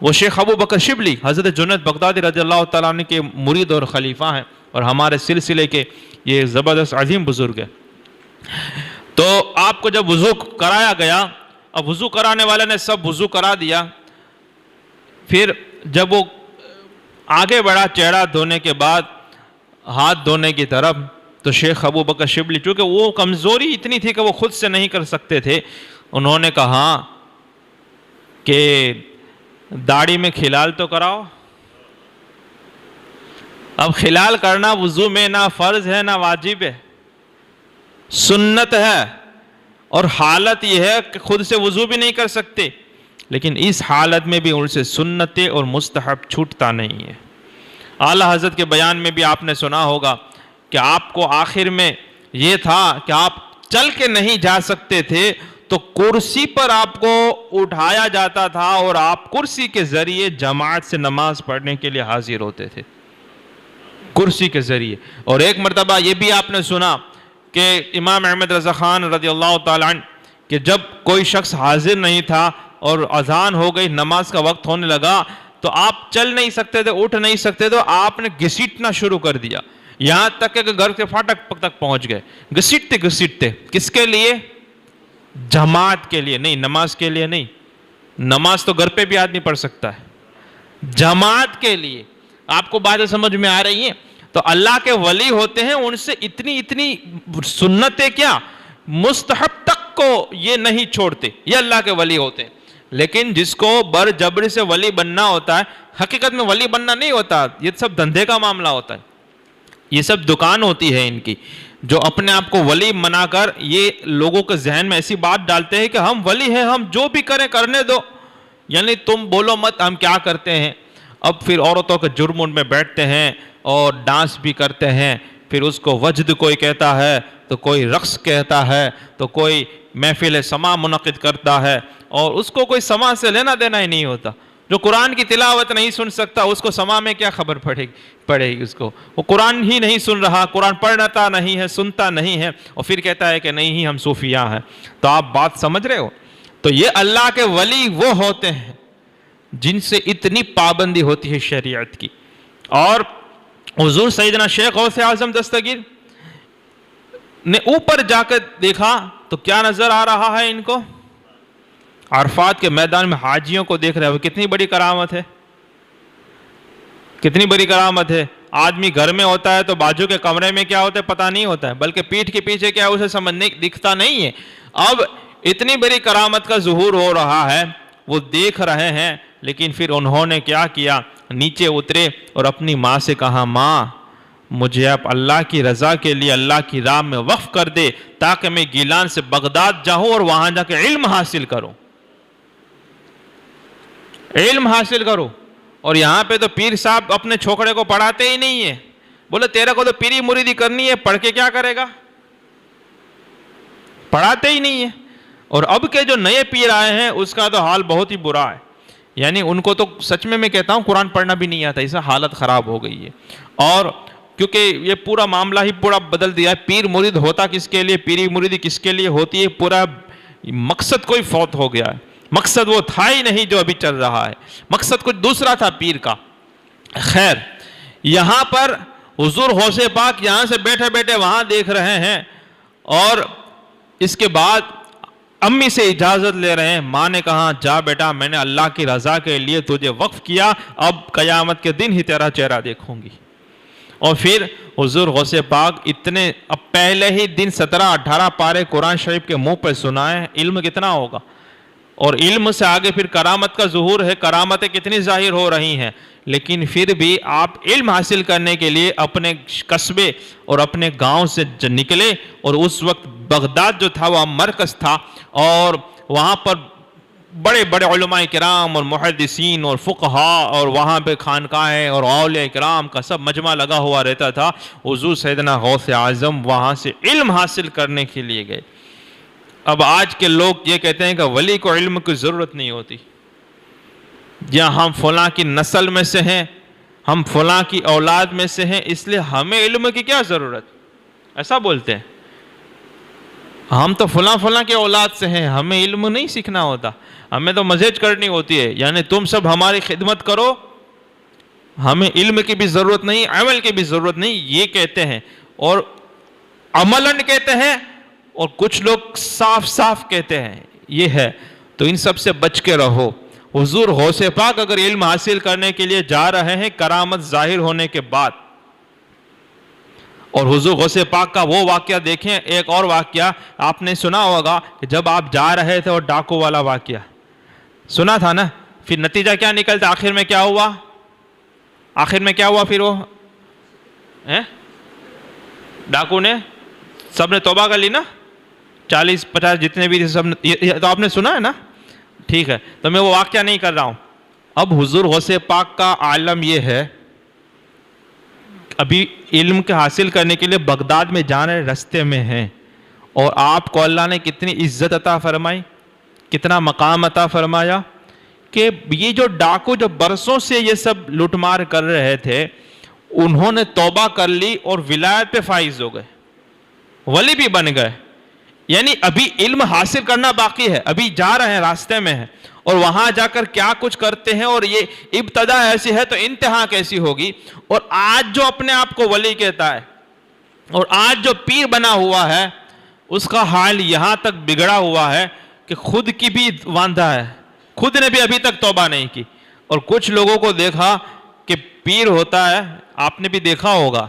وہ شیخ ابو بکر شبلی حضرت جنید بغدادی رضی اللہ تعالیٰ عنہ کے مرید اور خلیفہ ہیں، اور ہمارے سلسلے کے یہ زبردست عظیم بزرگ ہیں۔ تو آپ کو جب وضو کرایا گیا، اب وضو کرانے والے نے سب وضو کرا دیا، پھر جب وہ آگے بڑھا چہرہ دھونے کے بعد ہاتھ دھونے کی طرف، تو شیخ ابو بکر شبلی، چونکہ وہ کمزوری اتنی تھی کہ وہ خود سے نہیں کر سکتے تھے، انہوں نے کہا کہ داڑھی میں خلال تو کراؤ۔ اب خلال کرنا وضو میں نہ فرض ہے نہ واجب ہے، سنت ہے، اور حالت یہ ہے کہ خود سے وضو بھی نہیں کر سکتے، لیکن اس حالت میں بھی ان سے سنت اور مستحب چھوٹتا نہیں ہے۔ اعلیٰ حضرت کے بیان میں بھی آپ نے سنا ہوگا کہ آپ کو آخر میں یہ تھا کہ آپ چل کے نہیں جا سکتے تھے، تو کرسی پر آپ کو اٹھایا جاتا تھا اور آپ کرسی کے ذریعے جماعت سے نماز پڑھنے کے لیے حاضر ہوتے تھے، کرسی کے ذریعے۔ اور ایک مرتبہ یہ بھی آپ نے سنا کہ امام احمد رضا خان رضی اللہ تعالیٰ عنہ کہ جب کوئی شخص حاضر نہیں تھا اور اذان ہو گئی، نماز کا وقت ہونے لگا، تو آپ چل نہیں سکتے تھے، اٹھ نہیں سکتے تھے، آپ نے گھسیٹنا شروع کر دیا، یہاں تک کہ گھر کے فاٹک تک پہنچ گئے، گھسیٹتے گھسیٹتے۔ کس کے لیے؟ جماعت کے لیے، نہیں نماز کے لیے نہیں، نماز تو گھر پہ بھی آدمی پڑھ سکتا ہے، جماعت کے لیے۔ آپ کو باتیں سمجھ میں آ رہی ہیں؟ تو اللہ کے ولی ہوتے ہیں، ان سے اتنی سنتیں کیا مستحب تک کو یہ نہیں چھوڑتے، یہ اللہ کے ولی ہوتے ہیں۔ لیکن جس کو بر جبر سے ولی بننا ہوتا ہے، حقیقت میں ولی بننا نہیں ہوتا، یہ سب دھندے کا معاملہ ہوتا ہے، یہ سب دکان ہوتی ہے ان کی، جو اپنے آپ کو ولی بنا کر یہ لوگوں کے ذہن میں ایسی بات ڈالتے ہیں کہ ہم ولی ہیں، ہم جو بھی کریں کرنے دو، یعنی تم بولو مت ہم کیا کرتے ہیں۔ اب پھر عورتوں کے جرم ان میں بیٹھتے ہیں اور ڈانس بھی کرتے ہیں، پھر اس کو وجد کوئی کہتا ہے تو کوئی رقص کہتا ہے تو کوئی محفل سما منعقد کرتا ہے، اور اس کو کوئی سما سے لینا دینا ہی نہیں ہوتا۔ جو قرآن کی تلاوت نہیں سن سکتا اس کو سما میں کیا خبر پڑے گی اس کو، وہ قرآن ہی نہیں سن رہا، قرآن پڑھتا نہیں ہے، سنتا نہیں ہے، اور پھر کہتا ہے کہ نہیں ہی ہم صوفیاء ہیں۔ تو آپ بات سمجھ رہے ہو؟ تو یہ اللہ کے ولی وہ ہوتے ہیں جن سے اتنی پابندی ہوتی ہے شریعت کی۔ اور حضور سیدنا شیخ غوث اعظم دستگیر نے اوپر جا کر دیکھا تو کیا نظر آ رہا ہے ان کو؟ عرفات کے میدان میں حاجیوں کو دیکھ رہے ہو، کتنی بڑی کرامت ہے، کتنی بڑی کرامت ہے۔ آدمی گھر میں ہوتا ہے تو بازو کے کمرے میں کیا ہوتا ہے پتہ نہیں ہوتا ہے، بلکہ پیٹھ کے پیچھے کیا ہے اسے سمجھنے دکھتا نہیں ہے۔ اب اتنی بڑی کرامت کا ظہور ہو رہا ہے، وہ دیکھ رہے ہیں، لیکن پھر انہوں نے کیا کیا، نیچے اترے اور اپنی ماں سے کہا، ماں مجھے آپ اللہ کی رضا کے لیے اللہ کی راہ میں وقف کر دے تاکہ میں گیلان سے بغداد جاؤں اور وہاں جا کے علم حاصل کروں، علم حاصل کروں۔ اور یہاں پہ تو پیر صاحب اپنے چھوکرے کو پڑھاتے ہی نہیں ہیں، بولے تیرے کو تو پیری مریدی کرنی ہے، پڑھ کے کیا کرے گا، پڑھاتے ہی نہیں ہیں۔ اور اب کے جو نئے پیر آئے ہیں اس کا تو حال بہت ہی برا ہے، یعنی ان کو تو سچ میں کہتا ہوں قرآن پڑھنا بھی نہیں آتا، ایسا حالت خراب ہو گئی ہے۔ اور کیونکہ یہ پورا معاملہ ہی پورا بدل دیا ہے، پیر مرید ہوتا کس کے لیے، پیری مریدی کس کے لیے ہوتی ہے، پورا مقصد کوئی فوت ہو گیا ہے، مقصد وہ تھا ہی نہیں جو ابھی چل رہا ہے، مقصد کچھ دوسرا تھا پیر کا۔ خیر، یہاں پر حضور غوث پاک یہاں سے بیٹھے بیٹھے وہاں دیکھ رہے ہیں، اور اس کے بعد امی سے اجازت لے رہے ہیں۔ ماں نے کہا، جا بیٹا، میں نے اللہ کی رضا کے لیے تجھے وقف کیا، اب قیامت کے دن ہی تیرا چہرہ دیکھوں گی۔ اور پھر حضور غوث پاک اب پہلے ہی دن 17-18 پارے قرآن شریف کے منہ پہ سنائے، علم کتنا ہوگا، اور علم سے آگے پھر کرامت کا ظہور ہے، کرامتیں کتنی ظاہر ہو رہی ہیں، لیکن پھر بھی آپ علم حاصل کرنے کے لیے اپنے قصبے اور اپنے گاؤں سے نکلے، اور اس وقت بغداد جو تھا وہ مرکز تھا، اور وہاں پر بڑے بڑے علماء کرام اور محدثین اور فقہاء، اور وہاں پہ خانقاہیں اور اولیاء کرام کا سب مجمع لگا ہوا رہتا تھا۔ حضور سیدنا غوث اعظم وہاں سے علم حاصل کرنے کے لیے گئے۔ اب آج کے لوگ یہ کہتے ہیں کہ ولی کو علم کی ضرورت نہیں ہوتی، یا ہم فلاں کی نسل میں سے ہیں، ہم فلاں کی اولاد میں سے ہیں، اس لیے ہمیں علم کی کیا ضرورت، ایسا بولتے ہیں۔ ہم تو فلاں کی اولاد سے ہیں، ہمیں علم نہیں سیکھنا ہوتا، ہمیں تو مزید کرنی ہوتی ہے، یعنی تم سب ہماری خدمت کرو، ہمیں علم کی بھی ضرورت نہیں، عمل کی بھی ضرورت نہیں، یہ کہتے ہیں، اور عملاً کہتے ہیں، اور کچھ لوگ صاف صاف کہتے ہیں، یہ ہے۔ تو ان سب سے بچ کے رہو۔ حضور غوث پاک اگر علم حاصل کرنے کے لیے جا رہے ہیں کرامت ظاہر ہونے کے بعد، اور حضور غوث پاک کا وہ واقعہ دیکھیں، ایک اور واقعہ آپ نے سنا ہوگا کہ جب آپ جا رہے تھے اور ڈاکو والا واقعہ سنا تھا نا، پھر نتیجہ کیا نکلتا، آخر میں کیا ہوا، پھر وہ ڈاکو نے سب نے توبہ کر لی نا، 40-50 جتنے بھی تھے سب نے، تو آپ نے سنا ہے نا، ٹھیک ہے، تو میں وہ واقعہ نہیں کر رہا ہوں۔ اب حضور غوث پاک کا عالم یہ ہے، ابھی علم کے حاصل کرنے کے لیے بغداد میں جانے رستے میں ہیں، اور آپ کو اللہ نے کتنی عزت عطا فرمائی، کتنا مقام عطا فرمایا کہ یہ جو ڈاکو جو برسوں سے یہ سب لوٹ مار کر رہے تھے، انہوں نے توبہ کر لی اور ولایت پہ فائز ہو گئے، ولی بھی بن گئے. یعنی ابھی علم حاصل کرنا باقی ہے، ابھی جا رہے ہیں، راستے میں ہیں، اور وہاں جا کر کیا کچھ کرتے ہیں، اور یہ ابتدا ایسی ہے تو انتہا کیسی ہوگی. اور آج جو اپنے آپ کو ولی کہتا ہے اور آج جو پیر بنا ہوا ہے، اس کا حال یہاں تک بگڑا ہوا ہے کہ خود کی بھی واندھا ہے، خود نے بھی ابھی تک توبہ نہیں کی. اور کچھ لوگوں کو دیکھا کہ پیر ہوتا ہے، آپ نے بھی دیکھا ہوگا.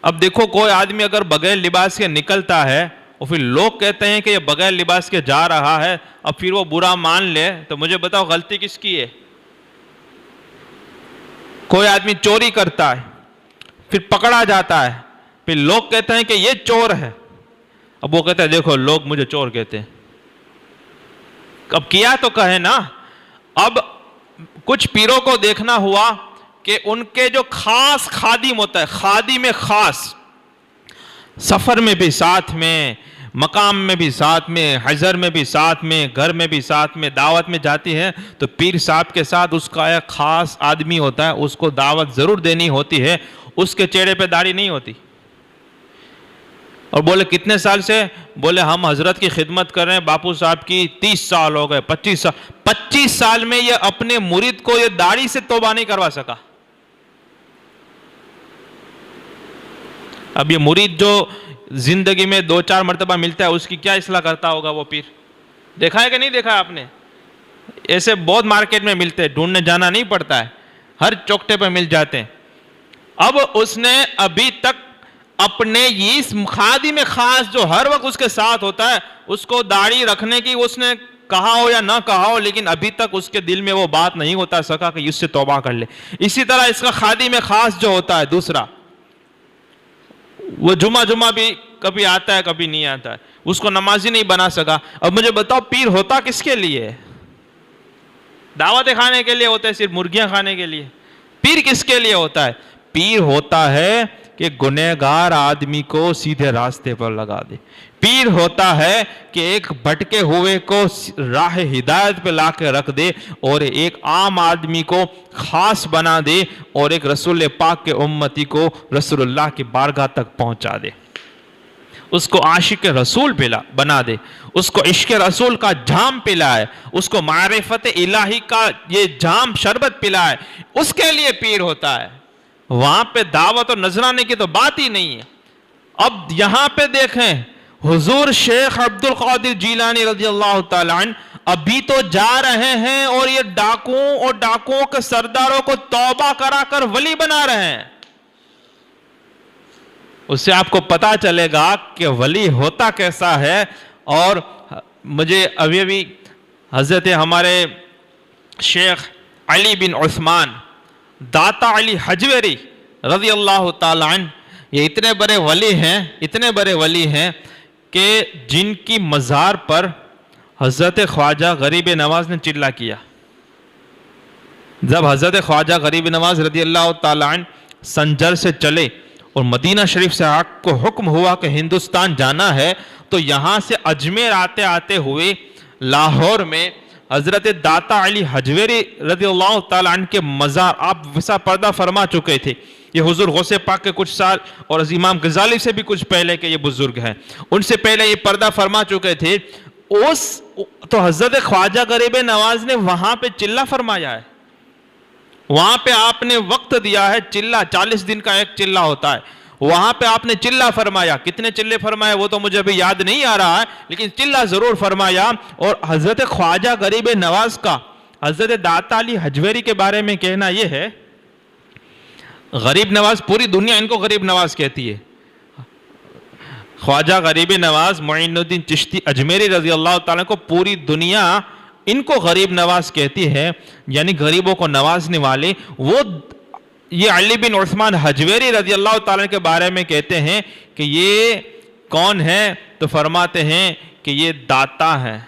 اب دیکھو کوئی آدمی اگر بغیر لباس کے نکلتا ہے اور پھر لوگ کہتے ہیں کہ یہ بغیر لباس کے جا رہا ہے، اب پھر وہ برا مان لے تو مجھے بتاؤ غلطی کس کی ہے؟ کوئی آدمی چوری کرتا ہے، پھر پکڑا جاتا ہے، پھر لوگ کہتے ہیں کہ یہ چور ہے. اب وہ کہتا ہے دیکھو لوگ مجھے چور کہتے ہیں. اب کیا تو کہے نا. اب کچھ پیروں کو دیکھنا ہوا کہ ان کے جو خاص خادم ہوتا ہے، خادم خاص، سفر میں بھی ساتھ میں، مقام میں بھی ساتھ میں، حضر میں بھی ساتھ میں، گھر میں بھی ساتھ میں، دعوت میں جاتی ہے تو پیر صاحب کے ساتھ اس کا ایک خاص آدمی ہوتا ہے، اس کو دعوت ضرور دینی ہوتی ہے. اس کے چہرے پہ داڑھی نہیں ہوتی. اور بولے کتنے سال سے؟ بولے ہم حضرت کی خدمت کر رہے ہیں باپو صاحب کی 30 سال ہو گئے، 25 سال میں یہ اپنے مرید کو یہ داڑھی سے توبہ نہیں کروا سکا. اب یہ مرید جو زندگی میں 2-4 مرتبہ ملتا ہے اس کی کیا اصلاح کرتا ہوگا وہ پیر؟ دیکھا ہے کہ نہیں دیکھا آپ نے؟ ایسے بہت مارکیٹ میں ملتے ہیں، ڈھونڈنے جانا نہیں پڑتا ہے، ہر چوکٹے پہ مل جاتے ہیں. اب اس نے ابھی تک اپنے اس خادم خاص جو ہر وقت اس کے ساتھ ہوتا ہے، اس کو داڑھی رکھنے کی اس نے کہا ہو یا نہ کہا ہو، لیکن ابھی تک اس کے دل میں وہ بات نہیں ہوتا سکا کہ اس سے توبہ کر لے. اسی طرح اس کا خادم خاص جو ہوتا ہے دوسرا، وہ جمعہ بھی کبھی آتا ہے کبھی نہیں آتا ہے، اس کو نمازی نہیں بنا سکا. اب مجھے بتاؤ پیر ہوتا کس کے لیے؟ دعوتیں کھانے کے لیے ہوتا ہے، صرف مرغیاں کھانے کے لیے؟ پیر کس کے لیے ہوتا ہے؟ پیر ہوتا ہے کہ گنہگار آدمی کو سیدھے راستے پر لگا دے. پیر ہوتا ہے کہ ایک بھٹکے ہوئے کو راہ ہدایت پہ لا کے رکھ دے، اور ایک عام آدمی کو خاص بنا دے، اور ایک رسول پاک کے امتی کو رسول اللہ کی بارگاہ تک پہنچا دے. اس کو عاشق رسول بنا دے، اس کو عشق رسول کا جام پلائے، اس کو معرفت الہی کا یہ جام شربت پلائے. اس کے لیے پیر ہوتا ہے. وہاں پہ دعوت اور نذرانے کی تو بات ہی نہیں ہے. اب یہاں پہ دیکھیں حضور شیخ عبد القادر جیلانی رضی اللہ تعالیٰ عنہ ابھی تو جا رہے ہیں اور یہ ڈاکوؤں کے سرداروں کو توبہ کرا کر ولی بنا رہے ہیں. اس سے آپ کو پتا چلے گا کہ ولی ہوتا کیسا ہے. اور مجھے ابھی حضرت ہمارے شیخ علی بن عثمان داتا علی حجویری رضی اللہ تعالیٰ عنہ، یہ اتنے بڑے ولی ہیں کہ جن کی مزار پر حضرت خواجہ غریب نواز نے چلا کیا. جب حضرت خواجہ غریب نواز رضی اللہ تعالیٰ عنہ سنجر سے چلے اور مدینہ شریف سے آپ کو حکم ہوا کہ ہندوستان جانا ہے، تو یہاں سے اجمیر آتے ہوئے لاہور میں حضرت داتا علی حجویری رضی اللہ تعالیٰ عنہ کے مزار آپ ویسا پردہ فرما چکے تھے. یہ حضور غوث پاک کے کچھ سال اور امام غزالی سے بھی کچھ پہلے کے یہ بزرگ ہیں، ان سے پہلے یہ پردہ فرما چکے تھے. تو حضرت خواجہ غریب نواز نے وہاں پہ چلہ فرمایا ہے، وہاں پہ آپ نے وقت دیا ہے. چلہ 40 دن کا ایک چلہ ہوتا ہے، وہاں پہ آپ نے چلہ فرمایا. کتنے چلے فرمائے وہ تو مجھے ابھی یاد نہیں آ رہا ہے، لیکن چلہ ضرور فرمایا. اور حضرت خواجہ غریب نواز کا حضرت داتا علی حجویری کے بارے میں کہنا یہ ہے، غریب نواز پوری دنیا ان کو غریب نواز کہتی ہے. خواجہ غریب نواز معین الدین چشتی اجمیری رضی اللہ تعالیٰ کو پوری دنیا ان کو غریب نواز کہتی ہے، یعنی غریبوں کو نوازنے والے. وہ یہ علی بن عثمان حجویری رضی اللہ تعالیٰ کے بارے میں کہتے ہیں کہ یہ کون ہے، تو فرماتے ہیں کہ یہ داتا ہیں،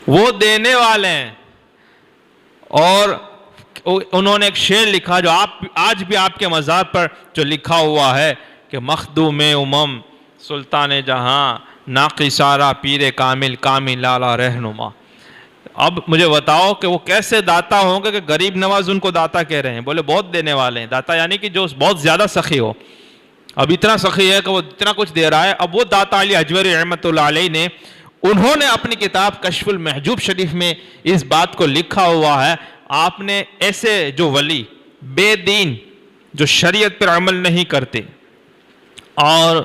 وہ دینے والے ہیں. اور انہوں نے ایک شعر لکھا جو آج بھی آپ کے مزار پر جو لکھا ہوا ہے کہ کہ مخدوم امم سلطان جہاں ناقی سارا پیر کامل کامل لالا رہنما. اب مجھے بتاؤ کہ وہ کیسے داتا ہوں گے کہ غریب نواز ان کو داتا کہہ رہے ہیں؟ بولے بہت دینے والے ہیں. داتا یعنی کہ جو بہت زیادہ سخی ہو. اب اتنا سخی ہے کہ وہ اتنا کچھ دے رہا ہے. اب وہ داتا علی حجویری رحمۃ اللہ علیہ نے انہوں نے اپنی کتاب کشف المحجوب شریف میں اس بات کو لکھا ہوا ہے. آپ نے ایسے جو ولی بے دین جو شریعت پر عمل نہیں کرتے اور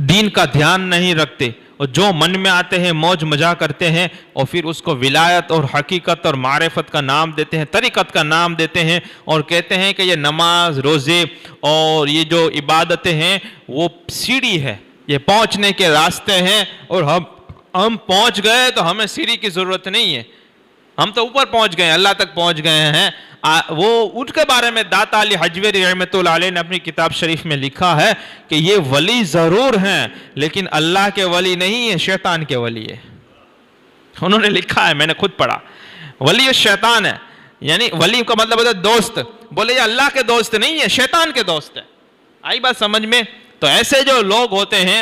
دین کا دھیان نہیں رکھتے اور جو من میں آتے ہیں موج مزہ کرتے ہیں اور پھر اس کو ولایت اور حقیقت اور معرفت کا نام دیتے ہیں, طریقت کا نام دیتے ہیں اور کہتے ہیں کہ یہ نماز روزے اور یہ جو عبادتیں ہیں وہ سیڑھی ہے, یہ پہنچنے کے راستے ہیں اور ہم پہنچ گئے تو ہمیں سیڑھی کی ضرورت نہیں ہے, ہم تو اوپر پہنچ گئے, اللہ تک پہنچ گئے ہیں. وہ ان کے بارے میں داتا علی حجویری رحمۃ اللہ علیہ نے اپنی کتاب شریف میں لکھا ہے کہ یہ ولی ضرور ہیں لیکن اللہ کے ولی نہیں ہے, شیطان کے ولی ہے. انہوں نے لکھا ہے, میں نے خود پڑھا, ولی شیطان ہے. یعنی ولی کا مطلب ہوتا ہے دوست. بولے یہ اللہ کے دوست نہیں ہے, شیطان کے دوست ہے. آئی بات سمجھ میں؟ تو ایسے جو لوگ ہوتے ہیں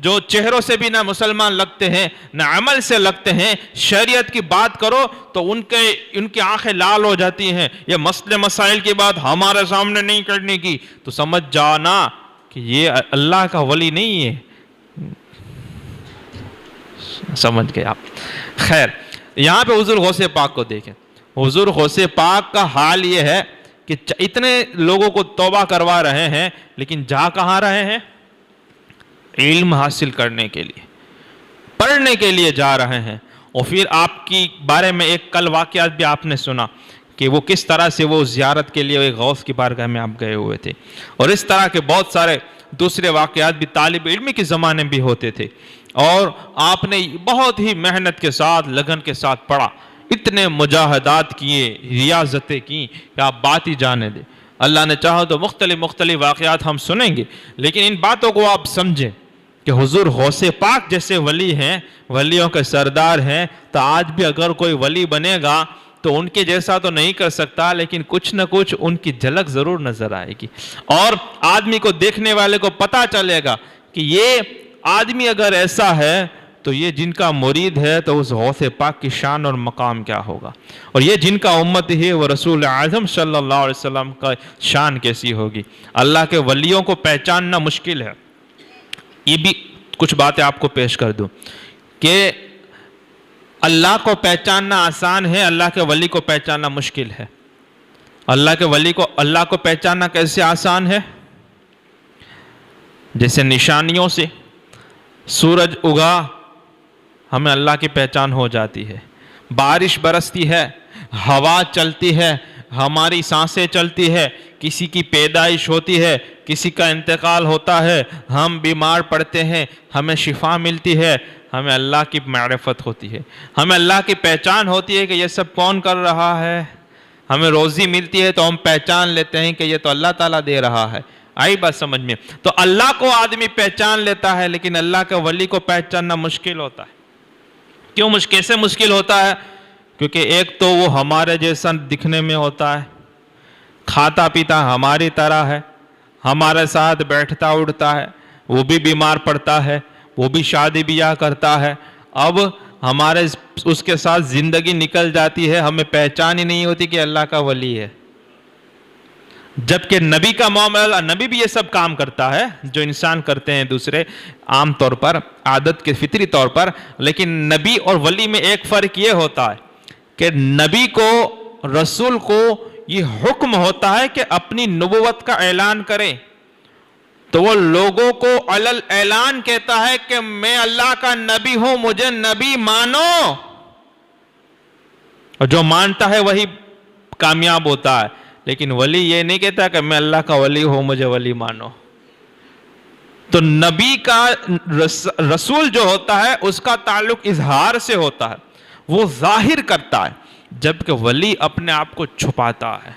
جو چہروں سے بھی نہ مسلمان لگتے ہیں نہ عمل سے لگتے ہیں, شریعت کی بات کرو تو ان کی آنکھیں لال ہو جاتی ہیں. یہ مسئلے مسائل کی بات ہمارے سامنے نہیں کرنے کی, تو سمجھ جانا کہ یہ اللہ کا ولی نہیں ہے. سمجھ گئے آپ؟ خیر, یہاں پہ حضور غوث پاک کو دیکھیں. حضور غوث پاک کا حال یہ ہے کہ اتنے لوگوں کو توبہ کروا رہے ہیں لیکن جا کہاں رہے ہیں؟ علم حاصل کرنے کے لیے, پڑھنے کے لیے جا رہے ہیں. اور پھر آپ کی بارے میں ایک کل واقعات بھی آپ نے سنا کہ وہ کس طرح سے وہ زیارت کے لیے ایک غوث کی بارگاہ میں آپ گئے ہوئے تھے, اور اس طرح کے بہت سارے دوسرے واقعات بھی طالب علم کے زمانے بھی ہوتے تھے. اور آپ نے بہت ہی محنت کے ساتھ لگن کے ساتھ پڑھا, اتنے مجاہدات کیے, ریاضتیں کی کہ آپ بات ہی جانے دیں. اللہ نے چاہا تو مختلف واقعات ہم سنیں گے, لیکن ان باتوں کو آپ سمجھیں کہ حضور غوث پاک جیسے ولی ہیں, ولیوں کے سردار ہیں, تو آج بھی اگر کوئی ولی بنے گا تو ان کے جیسا تو نہیں کر سکتا لیکن کچھ نہ کچھ ان کی جھلک ضرور نظر آئے گی. اور آدمی کو دیکھنے والے کو پتہ چلے گا کہ یہ آدمی اگر ایسا ہے تو یہ جن کا مرید ہے تو اس غوث پاک کی شان اور مقام کیا ہوگا, اور یہ جن کا امت ہے وہ رسول اعظم صلی اللہ علیہ وسلم کا شان کیسی ہوگی. اللہ کے ولیوں کو پہچاننا مشکل ہے. یہ بھی کچھ باتیں آپ کو پیش کر دوں کہ اللہ کو پہچاننا آسان ہے, اللہ کے ولی کو پہچاننا مشکل ہے. اللہ کو پہچاننا کیسے آسان ہے؟ جیسے نشانیوں سے سورج اگا ہمیں اللہ کی پہچان ہو جاتی ہے, بارش برستی ہے, ہوا چلتی ہے, ہماری سانسیں چلتی ہے, کسی کی پیدائش ہوتی ہے, کسی کا انتقال ہوتا ہے, ہم بیمار پڑتے ہیں, ہمیں شفا ملتی ہے, ہمیں اللہ کی معرفت ہوتی ہے, ہمیں اللہ کی پہچان ہوتی ہے کہ یہ سب کون کر رہا ہے. ہمیں روزی ملتی ہے تو ہم پہچان لیتے ہیں کہ یہ تو اللہ تعالیٰ دے رہا ہے. آئی بات سمجھ میں؟ تو اللہ کو آدمی پہچان لیتا ہے لیکن اللہ کے ولی کو پہچاننا مشکل ہوتا ہے. کیوں کیسے مشکل ہوتا ہے؟ کیونکہ ایک تو وہ ہمارے جیسا دکھنے میں ہوتا ہے, کھاتا پیتا ہماری طرح ہے, ہمارے ساتھ بیٹھتا اٹھتا ہے, وہ بھی بیمار پڑتا ہے, وہ بھی شادی بیاہ کرتا ہے. اب ہمارے اس کے ساتھ زندگی نکل جاتی ہے, ہمیں پہچان ہی نہیں ہوتی کہ اللہ کا ولی ہے. جبکہ نبی کا معاملہ, نبی بھی یہ سب کام کرتا ہے جو انسان کرتے ہیں دوسرے عام طور پر عادت کے فطری طور پر, لیکن نبی اور ولی میں ایک فرق یہ ہوتا ہے کہ نبی کو, رسول کو یہ حکم ہوتا ہے کہ اپنی نبوت کا اعلان کرے, تو وہ لوگوں کو علل اعلان کہتا ہے کہ میں اللہ کا نبی ہوں, مجھے نبی مانو. اور جو مانتا ہے وہی کامیاب ہوتا ہے. لیکن ولی یہ نہیں کہتا کہ میں اللہ کا ولی ہوں, مجھے ولی مانو. تو نبی کا رسول جو ہوتا ہے اس کا تعلق اظہار سے ہوتا ہے, وہ ظاہر کرتا ہے, جبکہ ولی اپنے آپ کو چھپاتا ہے,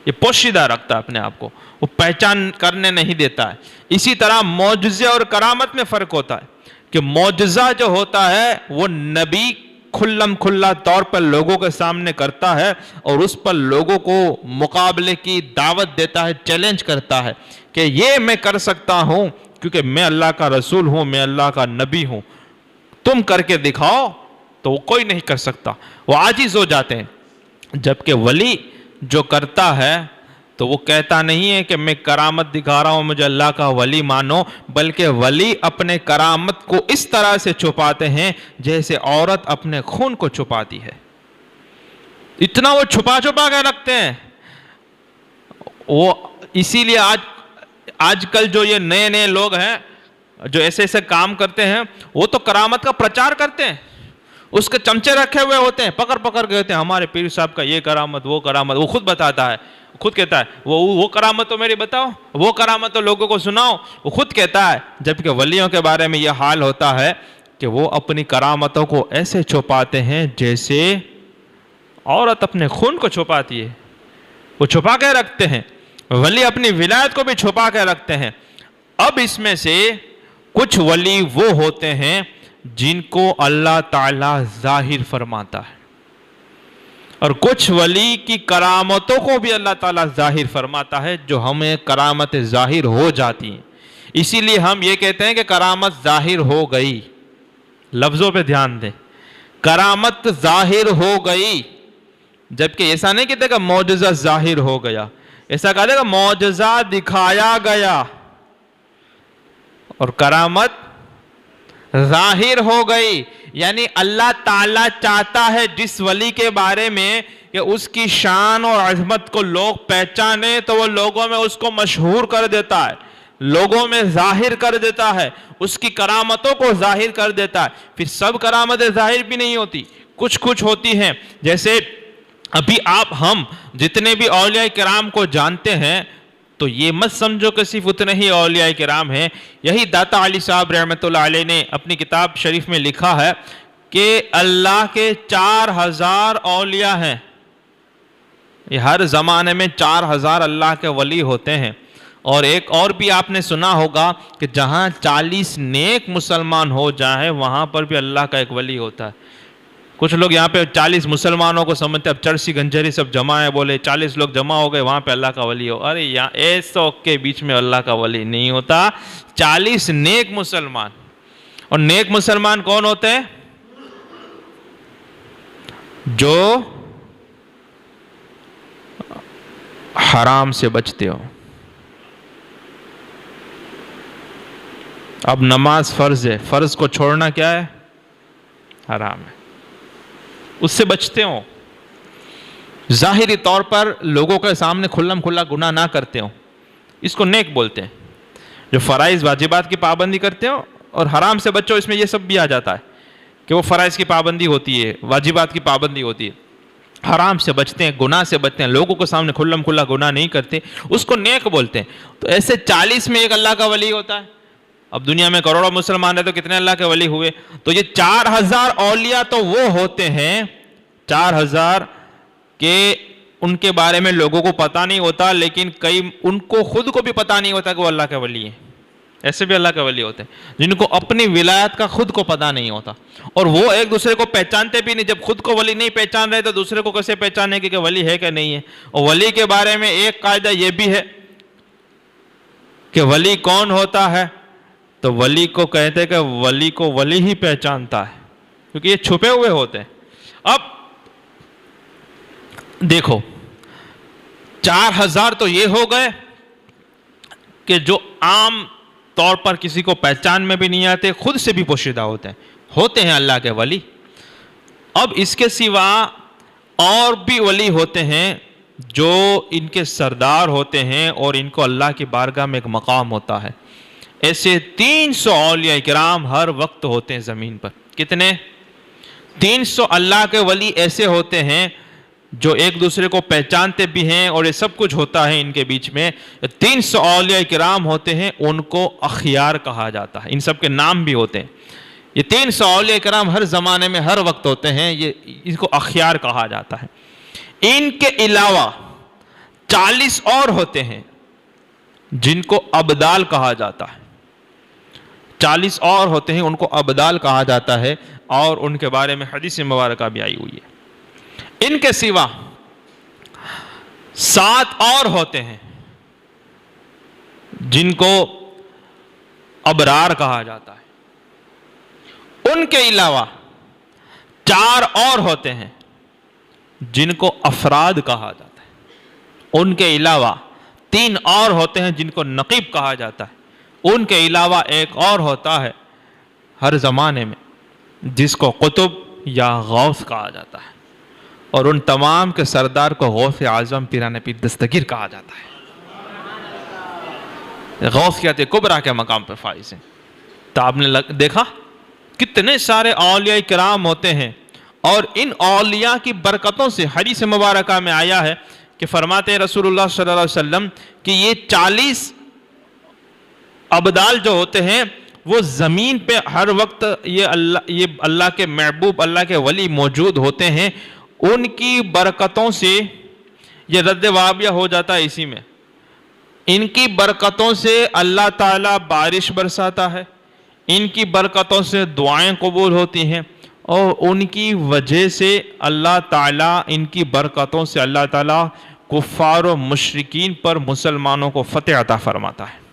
یہ پوشیدہ رکھتا ہے اپنے آپ کو, وہ پہچان کرنے نہیں دیتا ہے. اسی طرح معجزے اور کرامت میں فرق ہوتا ہے کہ معجزہ جو ہوتا ہے وہ نبی کھلم کھلا طور پر لوگوں کے سامنے کرتا ہے اور اس پر لوگوں کو مقابلے کی دعوت دیتا ہے، چیلنج کرتا ہے کہ یہ میں کر سکتا ہوں کیونکہ میں اللہ کا رسول ہوں، میں اللہ کا نبی ہوں، تم کر کے دکھاؤ، تو وہ کوئی نہیں کر سکتا، وہ عاجز ہو جاتے ہیں۔ جبکہ ولی جو کرتا ہے تو وہ کہتا نہیں ہے کہ میں کرامت دکھا رہا ہوں مجھے اللہ کا ولی مانو، بلکہ ولی اپنے کرامت کو اس طرح سے چھپاتے ہیں جیسے عورت اپنے خون کو چھپاتی ہے، اتنا وہ چھپا چھپا کے رکھتے ہیں۔ وہ اسی لیے آج کل جو یہ نئے نئے لوگ ہیں جو ایسے ایسے کام کرتے ہیں، وہ تو کرامت کا پرچار کرتے ہیں، اس کے چمچے رکھے ہوئے ہوتے ہیں، پکڑ پکڑ کے ہوتے ہیں، ہمارے پیر صاحب کا یہ کرامت وہ کرامت، وہ خود بتاتا ہے، خود کہتا ہے وہ کرامت تو میری بتاؤ، وہ کرامت تو لوگوں کو سناؤ، وہ خود کہتا ہے۔ جبکہ ولیوں کے بارے میں یہ حال ہوتا ہے کہ وہ اپنی کرامتوں کو ایسے چھپاتے ہیں جیسے عورت اپنے خون کو چھپاتی ہے، وہ چھپا کے رکھتے ہیں۔ ولی اپنی ولایت کو بھی چھپا کے رکھتے ہیں۔ اب اس میں سے کچھ ولی وہ ہوتے ہیں جن کو اللہ تعالیٰ ظاہر فرماتا ہے، اور کچھ ولی کی کرامتوں کو بھی اللہ تعالیٰ ظاہر فرماتا ہے جو ہمیں کرامت ظاہر ہو جاتی ہیں۔ اسی لیے ہم یہ کہتے ہیں کہ کرامت ظاہر ہو گئی، لفظوں پہ دھیان دیں، کرامت ظاہر ہو گئی، جبکہ ایسا نہیں کہتے کہ معجزہ ظاہر ہو گیا، ایسا کہتے کہ معجزہ دکھایا گیا اور کرامت ظاہر ہو گئی۔ یعنی اللہ تعالیٰ چاہتا ہے جس ولی کے بارے میں کہ اس کی شان اور عظمت کو لوگ پہچانے تو وہ لوگوں میں اس کو مشہور کر دیتا ہے، لوگوں میں ظاہر کر دیتا ہے، اس کی کرامتوں کو ظاہر کر دیتا ہے۔ پھر سب کرامتیں ظاہر بھی نہیں ہوتی، کچھ کچھ ہوتی ہیں۔ جیسے ابھی ہم جتنے بھی اولیاء کرام کو جانتے ہیں تو یہ مت سمجھو کہ صرف اتنے ہی اولیاء کرام ہیں۔ یہی داتا علی صاحب رحمۃ اللہ علیہ نے اپنی کتاب شریف میں لکھا ہے کہ اللہ کے 4000 اولیاء ہیں، یہ ہر زمانے میں 4000 اللہ کے ولی ہوتے ہیں۔ اور ایک اور بھی آپ نے سنا ہوگا کہ جہاں 40 نیک مسلمان ہو جائیں وہاں پر بھی اللہ کا ایک ولی ہوتا ہے۔ کچھ لوگ یہاں پہ 40 مسلمانوں کو سمجھتے اب چرسی گنجری سب جمع ہے، بولے 40 لوگ جمع ہو گئے وہاں پہ اللہ کا ولی ہو۔ ارے یہاں ایسو کے بیچ میں اللہ کا ولی نہیں ہوتا، 40 نیک مسلمان۔ اور نیک مسلمان کون ہوتے ہیں؟ جو حرام سے بچتے ہو۔ اب نماز فرض ہے، فرض کو چھوڑنا کیا ہے؟ حرام ہے، اس سے بچتے ہوں، ظاہری طور پر لوگوں کے سامنے کھلم کھلا گناہ نہ کرتے ہوں، اس کو نیک بولتے ہیں۔ جو فرائض واجبات کی پابندی کرتے ہو اور حرام سے بچو، اس میں یہ سب بھی آ جاتا ہے کہ وہ فرائض کی پابندی ہوتی ہے، واجبات کی پابندی ہوتی ہے، حرام سے بچتے ہیں، گناہ سے بچتے ہیں، لوگوں کے سامنے کھلم کھلا گناہ نہیں کرتے، اس کو نیک بولتے ہیں۔ تو ایسے 40 میں ایک اللہ کا ولی ہوتا ہے۔ اب دنیا میں کروڑوں مسلمان ہیں تو کتنے اللہ کے ولی ہوئے؟ تو یہ 4000 اولیاء تو وہ ہوتے ہیں 4000 کہ ان کے بارے میں لوگوں کو پتہ نہیں ہوتا، لیکن کئی ان کو خود کو بھی پتہ نہیں ہوتا کہ وہ اللہ کے ولی ہیں۔ ایسے بھی اللہ کے ولی ہوتے ہیں جن کو اپنی ولایت کا خود کو پتہ نہیں ہوتا، اور وہ ایک دوسرے کو پہچانتے بھی نہیں۔ جب خود کو ولی نہیں پہچان رہے تو دوسرے کو کیسے پہچانے کہ ولی ہے کہ نہیں ہے؟ اور ولی کے بارے میں ایک قاعدہ یہ بھی ہے کہ ولی کون ہوتا ہے، تو ولی کو کہتے ہیں کہ ولی کو ولی ہی پہچانتا ہے، کیونکہ یہ چھپے ہوئے ہوتے ہیں۔ اب دیکھو 4000 تو یہ ہو گئے کہ جو عام طور پر کسی کو پہچان میں بھی نہیں آتے، خود سے بھی پوشیدہ ہوتے ہیں اللہ کے ولی۔ اب اس کے سوا اور بھی ولی ہوتے ہیں جو ان کے سردار ہوتے ہیں اور ان کو اللہ کی بارگاہ میں ایک مقام ہوتا ہے۔ ایسے 300 اولیاء کرام ہر وقت ہوتے ہیں زمین پر۔ کتنے؟ 300 اللہ کے ولی ایسے ہوتے ہیں جو ایک دوسرے کو پہچانتے بھی ہیں اور یہ سب کچھ ہوتا ہے ان کے بیچ میں۔ 300 اولیاء کرام ہوتے ہیں، ان کو اخیار کہا جاتا ہے، ان سب کے نام بھی ہوتے ہیں۔ یہ 300 اولیاء کرام ہر زمانے میں ہر وقت ہوتے ہیں، یہ ان کو اخیار کہا جاتا ہے۔ ان کے علاوہ 40 اور ہوتے ہیں جن کو ابدال کہا جاتا ہے۔ 40 اور ہوتے ہیں، ان کو ابدال کہا جاتا ہے۔ اور ان کے بارے میں حدیث مبارکہ بھی آئی ہوئی ہے۔ ان کے سوا 7 اور ہوتے ہیں جن کو ابرار کہا جاتا ہے۔ ان کے علاوہ 4 اور ہوتے ہیں جن کو افراد کہا جاتا ہے۔ ان کے علاوہ 3 اور ہوتے ہیں جن کو نقیب کہا جاتا ہے۔ ان کے علاوہ ایک اور ہوتا ہے ہر زمانے میں جس کو قطب یا غوث کہا جاتا ہے، اور ان تمام کے سردار کو غوث اعظم پیران پیر دستگیر کہا جاتا ہے۔ غوثیت کبریٰ کے مقام پر فائز ہیں۔ تو آپ نے دیکھا کتنے سارے اولیاء کرام ہوتے ہیں، اور ان اولیاء کی برکتوں سے حدیث مبارکہ میں آیا ہے کہ فرماتے ہیں رسول اللہ صلی اللہ علیہ وسلم کہ یہ 40 ابدال جو ہوتے ہیں وہ زمین پہ ہر وقت یہ اللہ کے محبوب، اللہ کے ولی موجود ہوتے ہیں۔ ان کی برکتوں سے یہ رد وابیہ ہو جاتا ہے اسی میں۔ ان کی برکتوں سے اللہ تعالیٰ بارش برساتا ہے، ان کی برکتوں سے دعائیں قبول ہوتی ہیں، اور ان کی وجہ سے اللہ تعالیٰ، ان کی برکتوں سے اللہ تعالیٰ کفار و مشرکین پر مسلمانوں کو فتح عطا فرماتا ہے۔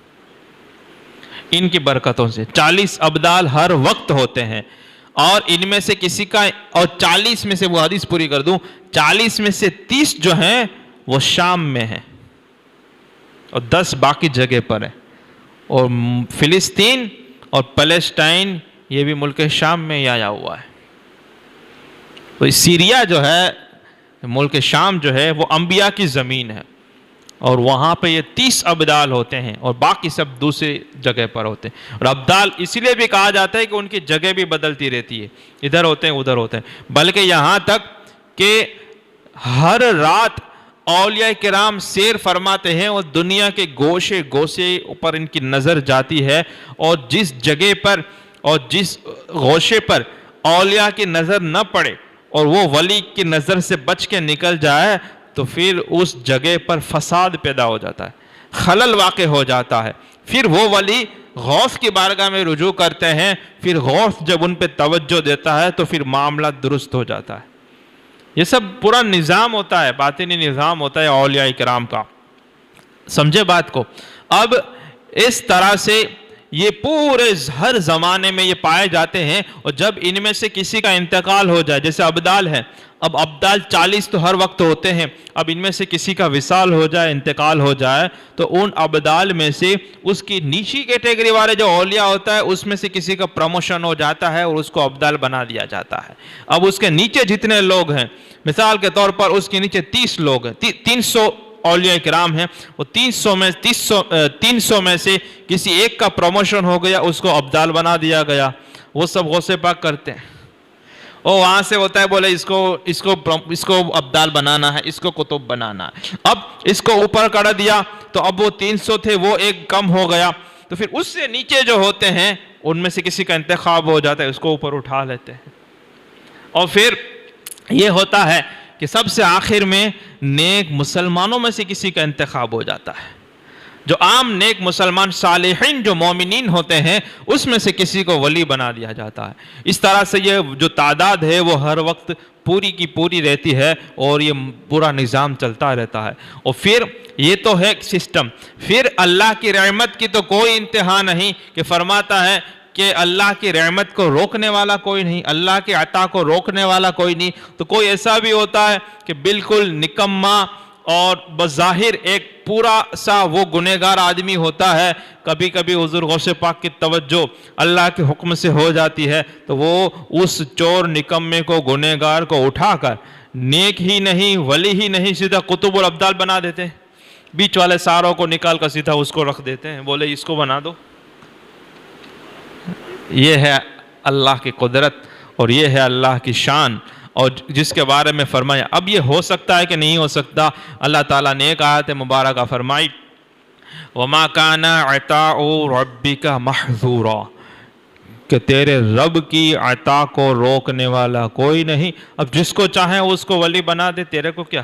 ان کی برکتوں سے 40 ابدال ہر وقت ہوتے ہیں، اور ان میں سے کسی کا، اور 40 میں سے وہ حدیث پوری کر دوں، 40 میں سے 30 جو ہیں وہ شام میں ہیں، اور 10 باقی جگہ پر ہیں۔ اور فلسطین اور پیلسٹائن یہ بھی ملک شام میں ہی آیا ہوا ہے۔ تو سیریا جو ہے، ملک شام جو ہے، وہ انبیاء کی زمین ہے، اور وہاں پہ یہ 30 ابدال ہوتے ہیں، اور باقی سب دوسری جگہ پر ہوتے ہیں۔ اور ابدال اسی لیے بھی کہا جاتا ہے کہ ان کی جگہ بھی بدلتی رہتی ہے، ادھر ہوتے ہیں ادھر ہوتے ہیں، بلکہ یہاں تک کہ ہر رات اولیاء کرام سیر فرماتے ہیں، اور دنیا کے گوشے گوشے پر ان کی نظر جاتی ہے، اور جس جگہ پر اور جس گوشے پر اولیاء کی نظر نہ پڑے اور وہ ولی کی نظر سے بچ کے نکل جائے تو پھر اس جگہ پر فساد پیدا ہو جاتا ہے، خلل واقع ہو جاتا ہے۔ پھر وہ ولی غوث کی بارگاہ میں رجوع کرتے ہیں، پھر غوث جب ان پہ توجہ دیتا ہے تو پھر معاملہ درست ہو جاتا ہے۔ یہ سب پورا نظام ہوتا ہے، باطنی نظام ہوتا ہے اولیاء کرام کا۔ سمجھے بات کو؟ اب اس طرح سے یہ پورے ہر زمانے میں یہ پائے جاتے ہیں، اور جب ان میں سے کسی کا انتقال ہو جائے، جیسے ابدال ہے، اب ابدال 40 تو ہر وقت ہوتے ہیں، اب ان میں سے کسی کا وصال ہو جائے، انتقال ہو جائے، تو ان ابدال میں سے اس کی نیچی کیٹیگری والے جو اولیاء ہوتا ہے اس میں سے کسی کا پروموشن ہو جاتا ہے اور اس کو ابدال بنا دیا جاتا ہے۔ اب اس کے نیچے جتنے لوگ ہیں، مثال کے طور پر اس کے نیچے 30 لوگ ہیں، 300 اولیاء کرام ہیں، وہ 300 میں سے کسی ایک کا پروموشن ہو گیا، اس کو ابدال بنا دیا گیا۔ وہ سب غوث پاک کرتے ہیں، اور وہاں سے ہوتا ہے بولے اس کو ابدال بنانا ہے، اس کو قطب بنانا ہے۔ اب اس کو اوپر کر دیا تو اب وہ 300 تھے، وہ ایک کم ہو گیا، تو پھر اس سے نیچے جو ہوتے ہیں ان میں سے کسی کا انتخاب ہو جاتا ہے، اس کو اوپر اٹھا لیتے ہیں۔ اور پھر یہ ہوتا ہے کہ سب سے آخر میں نیک مسلمانوں میں سے کسی کا انتخاب ہو جاتا ہے، جو عام نیک مسلمان صالحین جو مومنین ہوتے ہیں اس میں سے کسی کو ولی بنا دیا جاتا ہے۔ اس طرح سے یہ جو تعداد ہے وہ ہر وقت پوری کی پوری رہتی ہے، اور یہ پورا نظام چلتا رہتا ہے۔ اور پھر یہ تو ہے سسٹم، پھر اللہ کی رحمت کی تو کوئی انتہا نہیں، کہ فرماتا ہے کہ اللہ کی رحمت کو روکنے والا کوئی نہیں، اللہ کے عطا کو روکنے والا کوئی نہیں۔ تو کوئی ایسا بھی ہوتا ہے کہ بالکل نکما اور بظاہر ایک پورا سا وہ گنہگار آدمی ہوتا ہے، کبھی کبھی حضور غوث پاک کی توجہ اللہ کے حکم سے ہو جاتی ہے تو وہ اس چور نکمے کو، گنہگار کو اٹھا کر نیک ہی نہیں، ولی ہی نہیں، سیدھا قطب اور ابدال بنا دیتے ہیں۔ بیچ والے ساروں کو نکال کر سیدھا اس کو رکھ دیتے ہیں، بولے اس کو بنا دو۔ یہ ہے اللہ کی قدرت اور یہ ہے اللہ کی شان، اور جس کے بارے میں فرمایا۔ اب یہ ہو سکتا ہے کہ نہیں ہو سکتا؟ اللہ تعالیٰ نے ایک آیت مبارکہ فرمائی، وَمَا كَانَ عَطَاءُ رَبِّكَ مَحْظُورًا، کہ تیرے رب کی عطا کو روکنے والا کوئی نہیں۔ اب جس کو چاہیں اس کو ولی بنا دے، تیرے کو کیا؟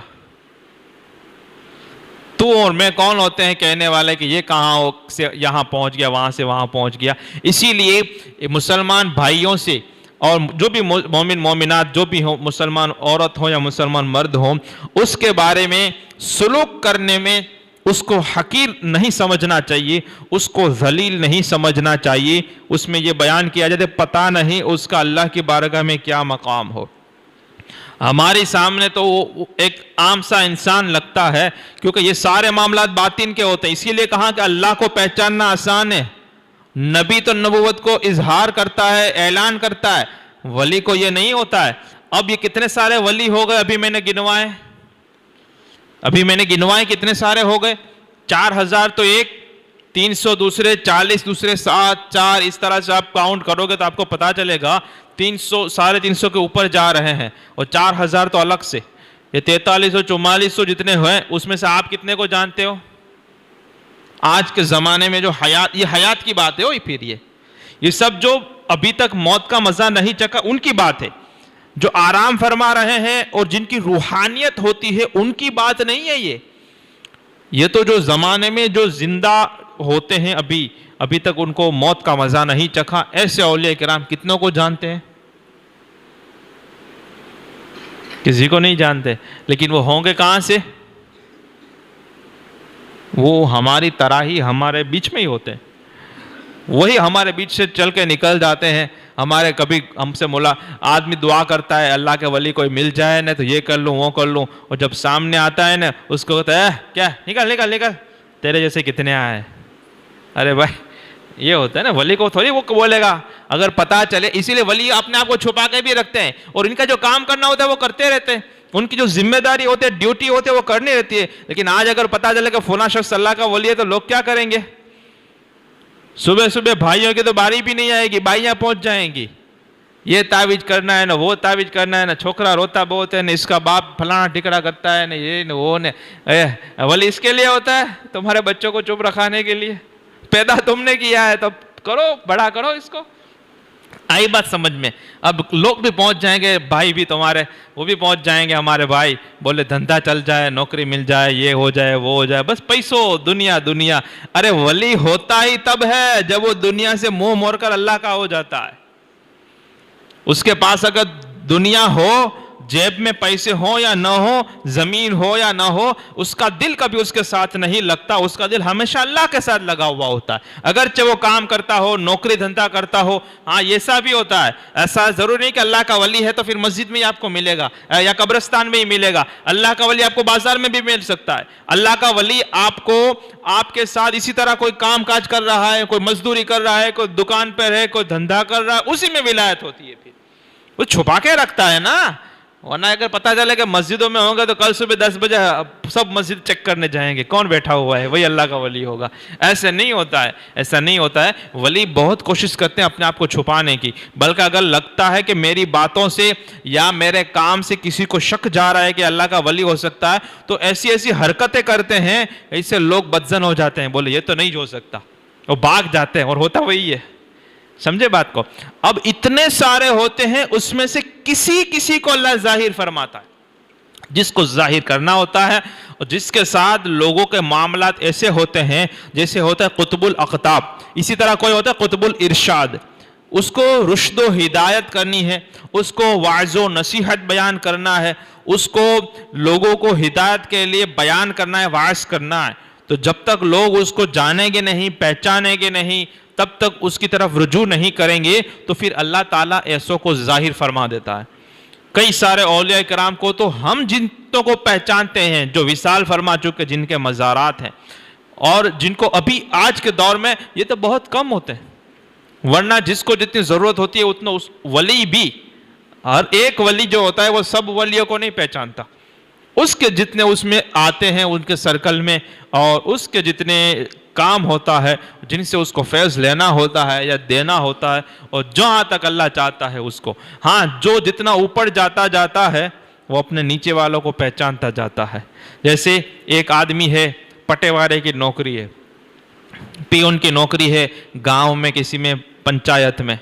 تو اور میں کون ہوتے ہیں کہنے والے کہ یہ کہاں سے یہاں پہنچ گیا، وہاں سے وہاں پہنچ گیا۔ اسی لیے مسلمان بھائیوں سے اور جو بھی مومن مومنات جو بھی ہوں، مسلمان عورت ہو یا مسلمان مرد ہوں، اس کے بارے میں سلوک کرنے میں اس کو حقیر نہیں سمجھنا چاہیے، اس کو ذلیل نہیں سمجھنا چاہیے۔ اس میں یہ بیان کیا جاتا ہے پتہ نہیں اس کا اللہ کی بارگاہ میں کیا مقام ہو۔ ہمارے سامنے تو وہ ایک عام سا انسان لگتا ہے، کیونکہ یہ سارے معاملات باطن کے ہوتے ہیں۔ اسی لیے کہا کہ اللہ کو پہچاننا آسان ہے، نبی تو نبوت کو اظہار کرتا ہے، اعلان کرتا ہے، ولی کو یہ نہیں ہوتا ہے۔ اب یہ کتنے سارے ولی ہو گئے، ابھی میں نے گنوائے کتنے سارے ہو گئے؟ 4000 تو ایک، 300 دوسرے، 40 دوسرے، 7 4، اس طرح سے آپ کاؤنٹ کرو گے تو آپ کو پتا چلے گا 300 350 کے اوپر جا رہے ہیں، اور 4000 تو الگ سے۔ یہ 4300 4400 جتنے ہوئے، اس میں سے آپ کتنے کو جانتے ہو؟ آج کے زمانے میں جو حیات، یہ حیات کی بات ہے، پھر یہ سب جو ابھی تک موت کا مزہ نہیں چکا ان کی بات ہے، جو آرام فرما رہے ہیں اور جن کی روحانیت ہوتی ہے ان کی بات نہیں ہے۔ یہ تو جو زمانے میں جو زندہ ہوتے ہیں ابھی تک ان کو موت کا مزہ نہیں چکھا، ایسے اولیاء کرام کتنوں کو جانتے ہیں؟ کسی کو نہیں جانتے، لیکن وہ ہوں گے کہاں سے؟ وہ ہماری طرح ہی ہمارے بیچ میں ہی ہوتے ہیں، وہی ہمارے بیچ سے چل کے نکل جاتے ہیں۔ ہمارے کبھی ہم سے آدمی دعا کرتا ہے اللہ کے ولی کوئی مل جائے نا تو یہ کر لوں وہ کر لوں، اور جب سامنے آتا ہے نا اس کو کہتا ہے کیا نکل نکل نکل، تیرے جیسے کتنے آئے۔ ارے بھائی یہ ہوتا ہے نا، ولی کو تھوڑی وہ بولے گا اگر پتا چلے۔ اسی لیے ولی اپنے آپ کو چھپا کے بھی رکھتے ہیں، اور ان کا جو کام کرنا ہوتا ہے وہ کرتے رہتے ہیں، ان کی جو ذمہ داری ہوتی ہے، ڈیوٹی ہوتی ہے، وہ کرنی رہتی ہے۔ لیکن آج اگر پتا چلے کہ فلاں شخص اللہ کا ولی ہے تو لوگ کیا کریں گے؟ صبح صبح بھائیوں کی تو باری بھی نہیں آئے گی، بھائیاں پہنچ جائیں گی، یہ تعویذ کرنا ہے نا وہ تعویذ کرنا ہے نا، چھوکرا روتا بہت ہے نا، اس کا باپ فلانا ٹکڑا کرتا ہے نا، یہ نا وہ نا۔ ولی اس کے لیے ہوتا ہے تمہارے بچوں کو چپ رکھانے کے لیے، پیدا تم نے کیا ہے تو کرو، بڑا کرو اس کو۔ آئی بات سمجھ میں؟ اب لوگ بھی پہنچ جائیں گے، بھائی بھی تمہارے وہ بھی پہنچ جائیں گے، ہمارے بھائی بولے دھندا چل جائے، نوکری مل جائے، یہ ہو جائے وہ ہو جائے، بس پیسوں دنیا دنیا۔ ارے ولی ہوتا ہی تب ہے جب وہ دنیا سے منہ موڑ کر اللہ کا ہو جاتا ہے۔ اس کے پاس اگر دنیا ہو، جیب میں پیسے ہوں یا نہ ہو، زمین ہو یا نہ ہو، اس کا دل کبھی اس کے ساتھ نہیں لگتا، اس کا دل ہمیشہ اللہ کے ساتھ لگا ہوا ہوتا ہے۔ اگرچہ وہ کام کرتا ہو، نوکری دھندا کرتا ہو، ہاں یہ سا بھی ہوتا ہے۔ ایسا ضرور نہیں کہ اللہ کا ولی ہے تو پھر مسجد میں ہی آپ کو ملے گا یا قبرستان میں ہی ملے گا۔ اللہ کا ولی آپ کو بازار میں بھی مل سکتا ہے۔ اللہ کا ولی آپ کو آپ کے ساتھ اسی طرح کوئی کام کاج کر رہا ہے، کوئی مزدوری کر رہا ہے، کوئی دکان پر ہے، کوئی دھندا کر رہا ہے، اسی میں ولایت ہوتی ہے۔ پھر وہ چھپا کے رکھتا ہے نا، ورنہ اگر پتہ چلے کہ مسجدوں میں ہوں گے تو کل صبح 10 بجے سب مسجد چیک کرنے جائیں گے کون بیٹھا ہوا ہے، وہی اللہ کا ولی ہوگا۔ ایسا نہیں ہوتا ہے، ایسا نہیں ہوتا ہے۔ ولی بہت کوشش کرتے ہیں اپنے آپ کو چھپانے کی، بلکہ اگر لگتا ہے کہ میری باتوں سے یا میرے کام سے کسی کو شک جا رہا ہے کہ اللہ کا ولی ہو سکتا ہے تو ایسی ایسی حرکتیں کرتے ہیں، اس سے لوگ بدظن ہو جاتے ہیں، بولے یہ تو نہیں ہو سکتا، وہ بھاگ جاتے ہیں، اور ہوتا وہی ہے۔ سمجھے بات کو؟ اب اتنے سارے ہوتے ہیں، اس میں سے کسی کو اللہ ظاہر فرماتا ہے، جس کو ظاہر کرنا ہوتا ہے، اور جس کے ساتھ لوگوں کے معاملات ایسے ہوتے ہیں جیسے ہوتا ہے قطب الاقطاب۔ اسی طرح کوئی ہوتا ہے قطب الارشاد، اس کو رشد و ہدایت کرنی ہے، اس کو وعظ و نصیحت بیان کرنا ہے، اس کو لوگوں کو ہدایت کے لیے بیان کرنا ہے، وعظ کرنا ہے۔ تو جب تک لوگ اس کو جانیں گے نہیں، پہچانیں گے نہیں، تب تک اس کی طرف رجوع نہیں کریں گے، تو پھر اللہ تعالیٰ ایسوں کو ظاہر فرما دیتا ہے۔ کئی سارے اولیاء کرام کو تو ہم جنوں کو پہچانتے ہیں جو وصال فرما چکے، جن کے مزارات ہیں، اور جن کو ابھی آج کے دور میں یہ تو بہت کم ہوتے ہیں، ورنہ جس کو جتنی ضرورت ہوتی ہے اتنا اس ولی بھی، ہر ایک ولی جو ہوتا ہے وہ سب ولیوں کو نہیں پہچانتا، اس کے جتنے اس میں آتے ہیں ان کے سرکل میں، اور اس کے جتنے کام ہوتا ہے جن سے اس کو فیض لینا ہوتا ہے یا دینا ہوتا ہے، اور جہاں تک اللہ چاہتا ہے اس کو۔ ہاں جو جتنا اوپر جاتا ہے وہ اپنے نیچے والوں کو پہچانتا جاتا ہے۔ جیسے ایک آدمی ہے، پٹوارے کی نوکری ہے، پیون کی نوکری ہے گاؤں میں کسی میں پنچایت میں۔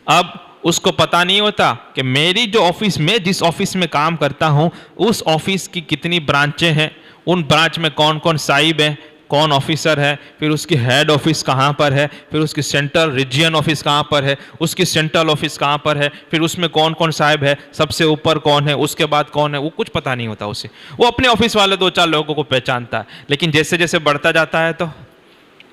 اب اس کو پتا نہیں ہوتا کہ میری جو آفس میں جس آفس میں کام کرتا ہوں اس آفس کی کتنی برانچیں ہیں، ان برانچ میں کون کون صاحب ہیں، کون آفیسر ہے، پھر اس کی ہیڈ آفس کہاں پر ہے، پھر اس کی سینٹرل ریجین آفس کہاں پر ہے، اس کی سینٹرل آفس کہاں پر ہے، پھر اس میں کون کون صاحب ہے، سب سے اوپر کون ہے، اس کے بعد کون ہے، وہ کچھ پتہ نہیں ہوتا اسے. وہ اپنے آفس والے 2-4 لوگوں کو پہچانتا ہے، لیکن جیسے جیسے بڑھتا جاتا ہے تو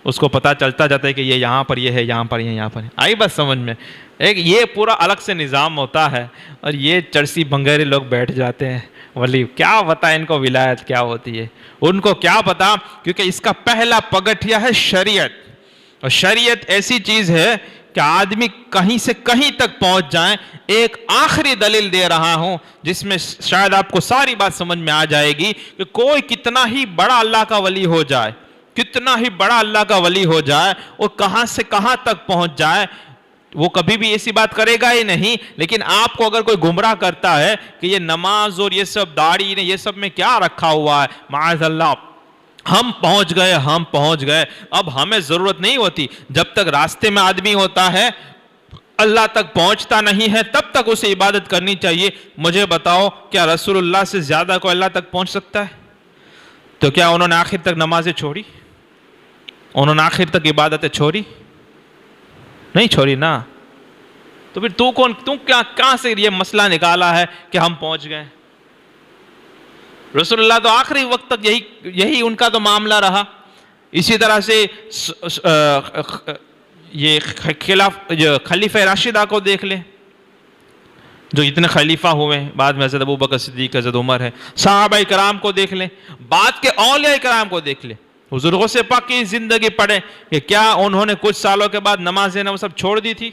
اس کو پتہ چلتا جاتا ہے کہ یہ یہاں پر یہ ہے، یہاں پر یہ، یہاں پر ہے. آئی بات سمجھ میں؟ ایک یہ پورا الگ سے نظام ہوتا ہے، اور یہ چرسی بنگیرے لوگ بیٹھ جاتے ہیں. ولی کیا پتا ان کو ولایت کیا ہوتی ہے، ان کو کیا پتا، کیونکہ اس کا پہلا پگٹھیا ہے شریعت. اور شریعت ایسی چیز ہے کہ آدمی کہیں سے کہیں تک پہنچ جائیں. ایک آخری دلیل دے رہا ہوں جس میں شاید آپ کو ساری بات سمجھ میں آ جائے گی کہ کوئی کتنا ہی بڑا اللہ کا ولی ہو جائے، کتنا ہی بڑا اللہ کا ولی ہو جائے، اور کہاں سے کہاں تک پہنچ جائے، وہ کبھی بھی ایسی بات کرے گا ہی نہیں. لیکن آپ کو اگر کوئی گمراہ کرتا ہے کہ یہ نماز اور یہ سب داڑھی نے یہ سب میں کیا رکھا ہوا ہے، معاذ اللہ ہم پہنچ گئے، اب ہمیں ضرورت نہیں ہوتی. جب تک راستے میں آدمی ہوتا ہے، اللہ تک پہنچتا نہیں ہے، تب تک اسے عبادت کرنی چاہیے. مجھے بتاؤ کیا رسول اللہ سے زیادہ کوئی اللہ تک پہنچ سکتا ہے؟ تو کیا انہوں نے آخر تک نمازیں چھوڑی؟ انہوں نے آخر تک عبادتیں چھوڑی؟ نہیں چھوڑی نا. تو پھر تو کہاں سے یہ مسئلہ نکالا ہے کہ ہم پہنچ گئے؟ رسول اللہ تو آخری وقت تک یہی ان کا تو معاملہ رہا. اسی طرح سے یہ خلیفہ راشدہ کو دیکھ لیں، جو اتنے خلیفہ ہوئے ہیں، بعد میں حضرت ابوبکر صدیق، حضرت عمر ہے. صحابہ کرام کو دیکھ لیں، بعد کے اولیاء کرام کو دیکھ لیں. بزرگوں سے پاک کی زندگی پڑھیں کہ کیا انہوں نے کچھ سالوں کے بعد نمازیں وہ سب چھوڑ دی تھی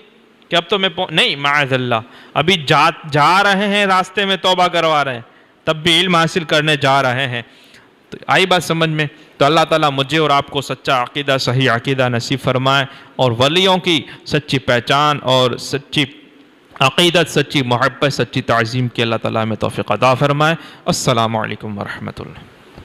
کہ اب تو میں نہیں، معاذ اللہ ابھی جا رہے ہیں راستے میں، توبہ کروا رہے ہیں، تب بھی علم حاصل کرنے جا رہے ہیں. تو آئی بات سمجھ میں؟ تو اللہ تعالیٰ مجھے اور آپ کو سچا عقیدہ، صحیح عقیدہ نصیب فرمائے، اور ولیوں کی سچی پہچان اور سچی عقیدت، سچی محبت، سچی تعظیم کی اللہ تعالیٰ میں توفیق عطا فرمائے. السلام علیکم ورحمۃ اللہ.